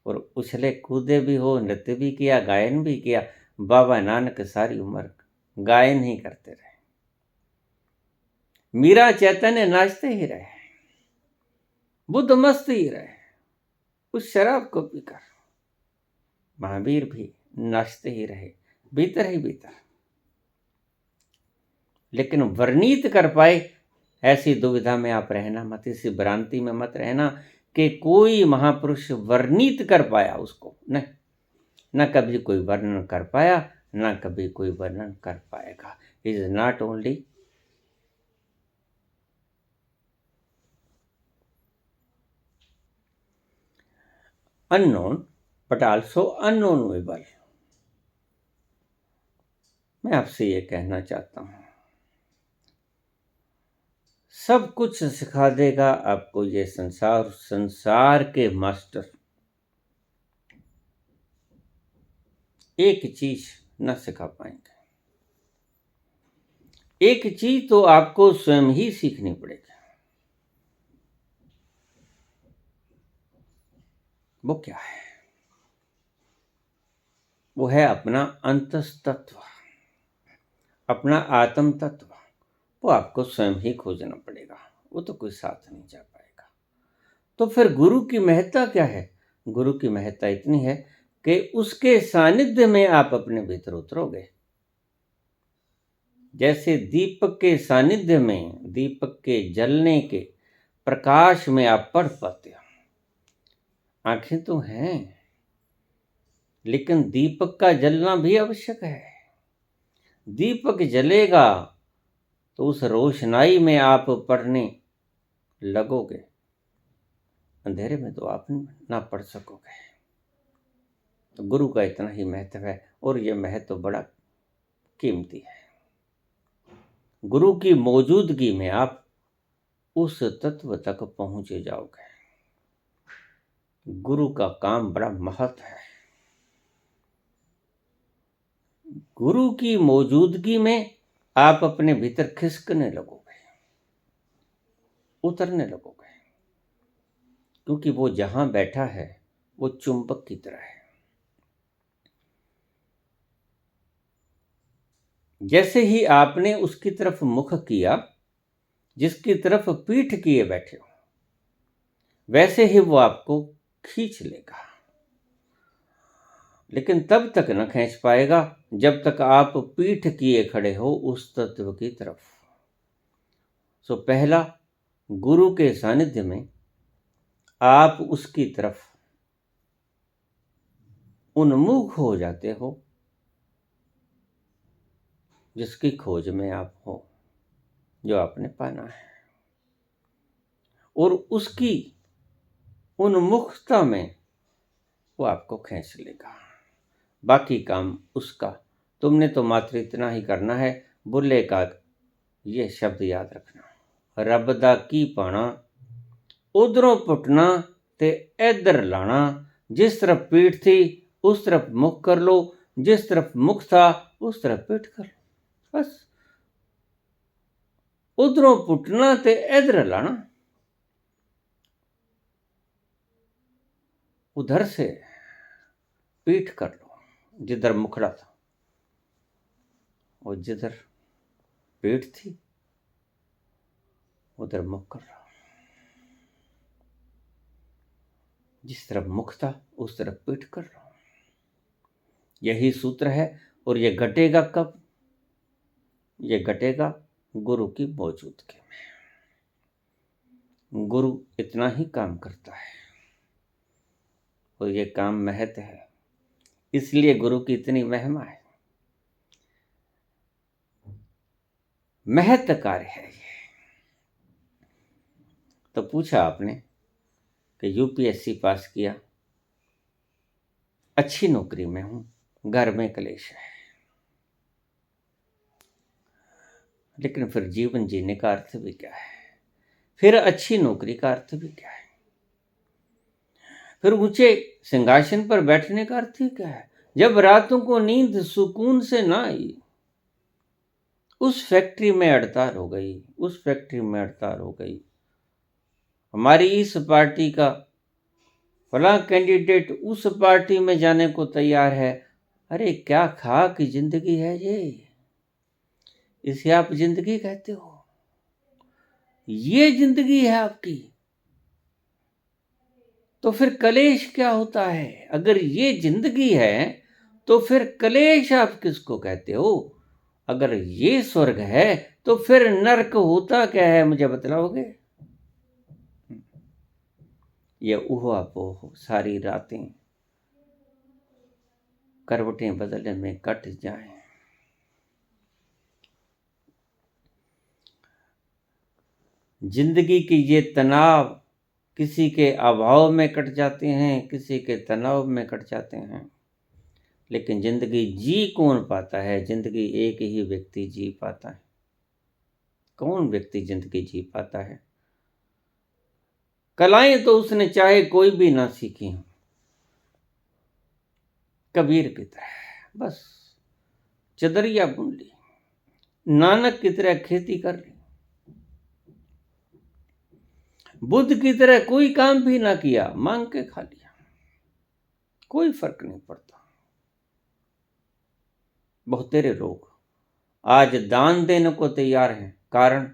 और उछले कूदे भी हो, नृत्य भी किया, गायन भी किया। बाबा नानक सारी उम्र गायन ही करते रहे। मीरा चैतन्य नाचते ही रहे, बुद्ध मस्त ही रहे उस शराब को पीकर। महावीर भी नाचते ही रहे भीतर ही भीतर। लेकिन वर्णित कर पाए, ऐसी दुविधा में आप रहना मत, इसी भ्रांति में मत रहना कि कोई महापुरुष वर्णित कर पाया उसको। नहीं, न कभी कोई वर्णन कर पाया, न कभी कोई वर्णन कर पाएगा। Is not only unknown but also unknowable। मैं आपसे ये कहना चाहता हूं, सब कुछ सिखा देगा आपको ये संसार, संसार के मास्टर एक चीज न सिखा पाएंगे। एक चीज तो आपको स्वयं ही सीखनी पड़ेगी। वो क्या है? वो है अपना अंतस्तत्व, अपना आत्म तत्व। वो आपको स्वयं ही खोजना पड़ेगा, वो तो कोई साथ नहीं जा पाएगा। तो फिर गुरु की महत्ता क्या है? गुरु की महत्ता इतनी है कि उसके सानिध्य में आप अपने भीतर उतरोगे। जैसे दीपक के सानिध्य में, दीपक के जलने के प्रकाश में आप पढ़ पाते हो। आंखें तो हैं, लेकिन दीपक का जलना भी आवश्यक है। दीपक जलेगा तो उस रोशनाई में आप पढ़ने लगोगे, अंधेरे में तो आप ना पढ़ सकोगे। तो गुरु का इतना ही महत्व है, और यह महत्व बड़ा कीमती है। गुरु की मौजूदगी में आप उस तत्व तक पहुंचे जाओगे। गुरु का काम बड़ा महत् है। गुरु की मौजूदगी में आप अपने भीतर खिसकने लगोगे, उतरने लगोगे, क्योंकि वो जहां बैठा है वो चुंबक की तरह है। जैसे ही आपने उसकी तरफ मुख किया, जिसकी तरफ पीठ किए बैठे हो, वैसे ही वो आपको खींच लेगा। लेकिन तब तक न खींच पाएगा जब तक आप पीठ किए खड़े हो उस तत्व की तरफ। सो पहला, गुरु के सानिध्य में आप उसकी तरफ उन्मुख हो जाते हो जिसकी खोज में आप हो, जो आपने पाना है, और उसकी उन्मुखता में वो आपको खींच लेगा। बाकी काम उसका, तुमने तो मात्र इतना ही करना है। बुल्ले का ये शब्द याद रखना, रब दा की पाना, उधरों पुटना ते इधर लाना। जिस तरफ पीठ थी उस तरफ मुख कर लो, जिस तरफ मुख था उस तरफ पीठ कर लो। बस उधरों पुटना ते इधर लाना। उधर से पीठ कर लो जिधर मुखड़ा था, और जिधर पीठ थी उधर मुख कर लो। जिस तरफ मुख था उस तरफ पीठ कर लो। यही सूत्र है। और ये घटेगा कब? ये घटेगा गुरु की मौजूदगी में। गुरु इतना ही काम करता है, और ये काम महत्व है, इसलिए गुरु की इतनी महिमा है। महत्व कार्य है ये। तो पूछा आपने कि यूपीएससी पास किया, अच्छी नौकरी में हूं, घर में क्लेश है, लेकिन फिर जीवन जीने का अर्थ भी क्या है? फिर अच्छी नौकरी का अर्थ भी क्या है? फिर ऊंचे सिंहासन पर बैठने का अर्थ ही क्या है? जब रातों को नींद सुकून से ना आई, उस फैक्ट्री में हड़ताल हो गई, उस फैक्ट्री में हड़ताल हो गई, हमारी इस पार्टी का फलां कैंडिडेट उस पार्टी में जाने को तैयार है। अरे क्या खा की जिंदगी है ये, इसे आप जिंदगी कहते हो? ये जिंदगी है आपकी? तो फिर कलेश क्या होता है? अगर ये जिंदगी है तो फिर कलेश आप किसको कहते हो? अगर ये स्वर्ग है तो फिर नरक होता क्या है, मुझे बतलाओगे? ये ऊहा पोह सारी रातें करवटें बदलने में कट जाएं। जिंदगी की ये तनाव किसी के अभाव में कट जाते हैं, किसी के तनाव में कट जाते हैं, लेकिन जिंदगी जी कौन पाता है? जिंदगी एक ही व्यक्ति जी पाता है। कौन व्यक्ति जिंदगी जी पाता है? कलाएं तो उसने चाहे कोई भी ना सीखी हो, कबीर की तरह बस चदरिया बुन ली, नानक की तरह खेती कर ली, बुद्ध की तरह कोई काम भी ना किया, मांग के खा लिया, कोई फर्क नहीं पड़ता। बहुतेरे लोग आज दान देने को तैयार हैं, कारण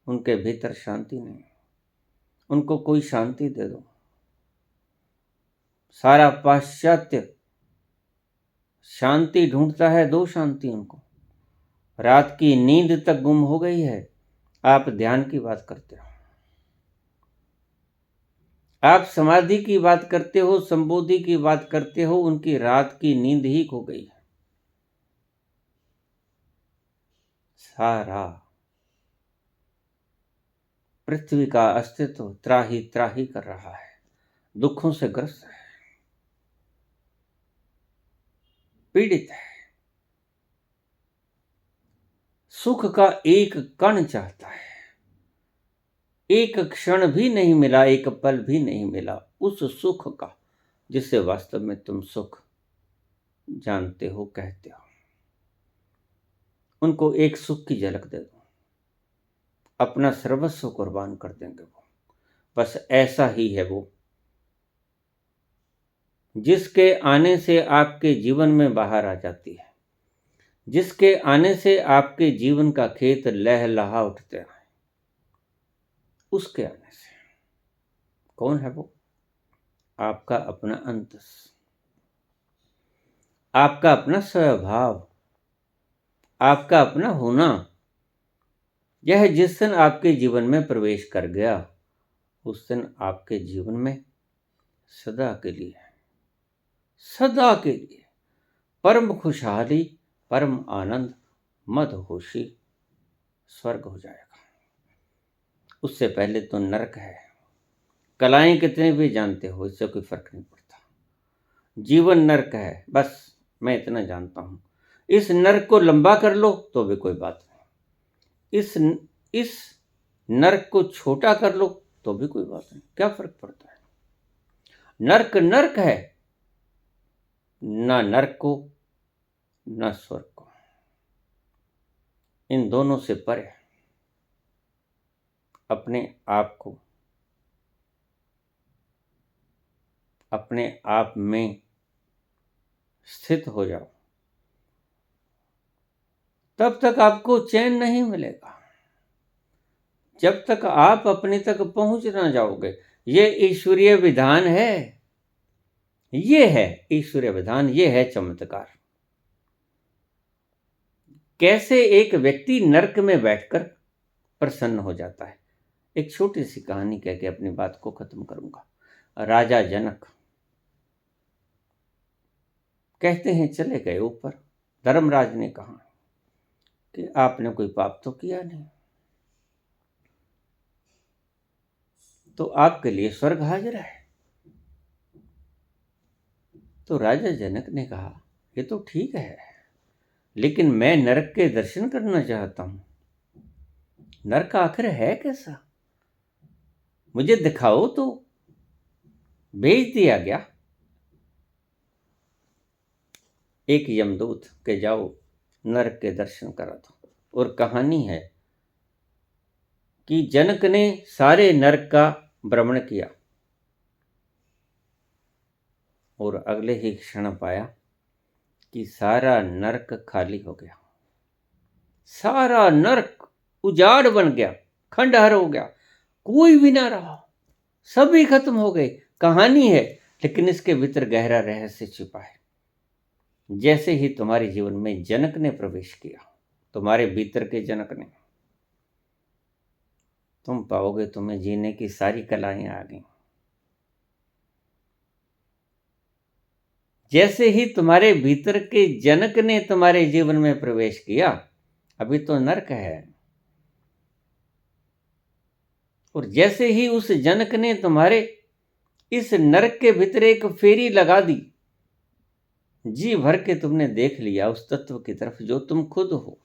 उनके भीतर शांति नहीं। उनको कोई शांति दे दो। सारा पाश्चात्य शांति ढूंढता है, दो शांति उनको। रात की नींद तक गुम हो गई है, आप ध्यान की बात करते हो, आप समाधि की बात करते हो, संबोधि की बात करते हो, उनकी रात की नींद ही खो गई है। सारा पृथ्वी का अस्तित्व त्राही त्राही कर रहा है, दुखों से ग्रस्त है, पीड़ित है, सुख का एक कण चाहता है। एक क्षण भी नहीं मिला, एक पल भी नहीं मिला उस सुख का जिसे वास्तव में तुम सुख जानते हो, कहते हो। उनको एक सुख की झलक दे दो, अपना सर्वस्व कुर्बान कर देंगे वो। बस ऐसा ही है वो, जिसके आने से आपके जीवन में बाहर आ जाती है, जिसके आने से आपके जीवन का खेत लहलहा उठते हैं, उसके आने से। कौन है वो? आपका अपना अंतस, आपका अपना स्वभाव, आपका अपना होना। यह जिस दिन आपके जीवन में प्रवेश कर गया, उस दिन आपके जीवन में सदा के लिए, सदा के लिए परम खुशहाली, परम आनंद, मदहोशी स्वर्ग हो जाएगा। उससे पहले तो नरक है। कलाएं कितने भी जानते हो, इससे कोई फर्क नहीं पड़ता। जीवन नरक है, बस मैं इतना जानता हूं। इस नरक को लंबा कर लो तो भी कोई बात नहीं, इस नरक को छोटा कर लो तो भी कोई बात नहीं, क्या फर्क पड़ता है? नरक नरक है, ना नरक को ना स्वर्ग को, इन दोनों से परे अपने आप को, अपने आप में स्थित हो जाओ, तब तक आपको चैन नहीं मिलेगा, जब तक आप अपने तक पहुंच ना जाओगे। ये ईश्वरीय विधान है, ये है ईश्वरीय विधान, ये है चमत्कार। कैसे एक व्यक्ति नरक में बैठकर प्रसन्न हो जाता है। एक छोटी सी कहानी कह के अपनी बात को खत्म करूंगा। राजा जनक कहते हैं चले गए ऊपर। धर्मराज ने कहा कि आपने कोई पाप तो किया नहीं, तो आपके लिए स्वर्ग हाजिर है। तो राजा जनक ने कहा ये तो ठीक है, लेकिन मैं नरक के दर्शन करना चाहता हूं। नरक आखिर है कैसा? मुझे दिखाओ तो। भेज दिया गया एक यमदूत के जाओ नरक के दर्शन करा दो। और कहानी है कि जनक ने सारे नरक का भ्रमण किया और अगले ही क्षण पाया कि सारा नरक खाली हो गया। सारा नरक उजाड़ बन गया, खंडहर हो गया, कोई भी ना रहा, सभी खत्म हो गए। कहानी है, लेकिन इसके भीतर गहरा रहस्य छिपा है। जैसे ही तुम्हारे जीवन में जनक ने प्रवेश किया, तुम्हारे भीतर के जनक ने, तुम पाओगे तुम्हें जीने की सारी कलाएं आ गई। जैसे ही तुम्हारे भीतर के जनक ने तुम्हारे जीवन में प्रवेश किया, अभी तो नरक है, और जैसे ही उस जनक ने तुम्हारे इस नरक के भीतर एक फेरी लगा दी, जी भर के तुमने देख लिया उस तत्व की तरफ जो तुम खुद हो।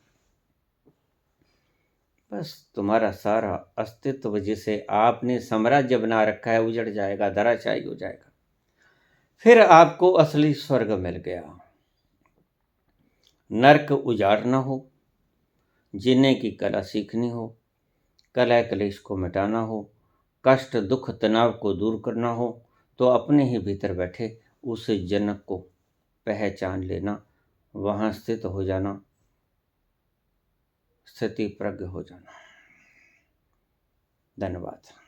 बस तुम्हारा सारा अस्तित्व जिसे आपने साम्राज्य बना रखा है उजड़ जाएगा, धराशायी हो जाएगा। फिर आपको असली स्वर्ग मिल गया। नरक उजाड़ना हो, जीने की कला सीखनी हो, कलह कलेश को मिटाना हो, कष्ट दुख तनाव को दूर करना हो, तो अपने ही भीतर बैठे उस जनक को पहचान लेना, वहां स्थित हो जाना, स्थिति प्रज्ञ हो जाना। धन्यवाद।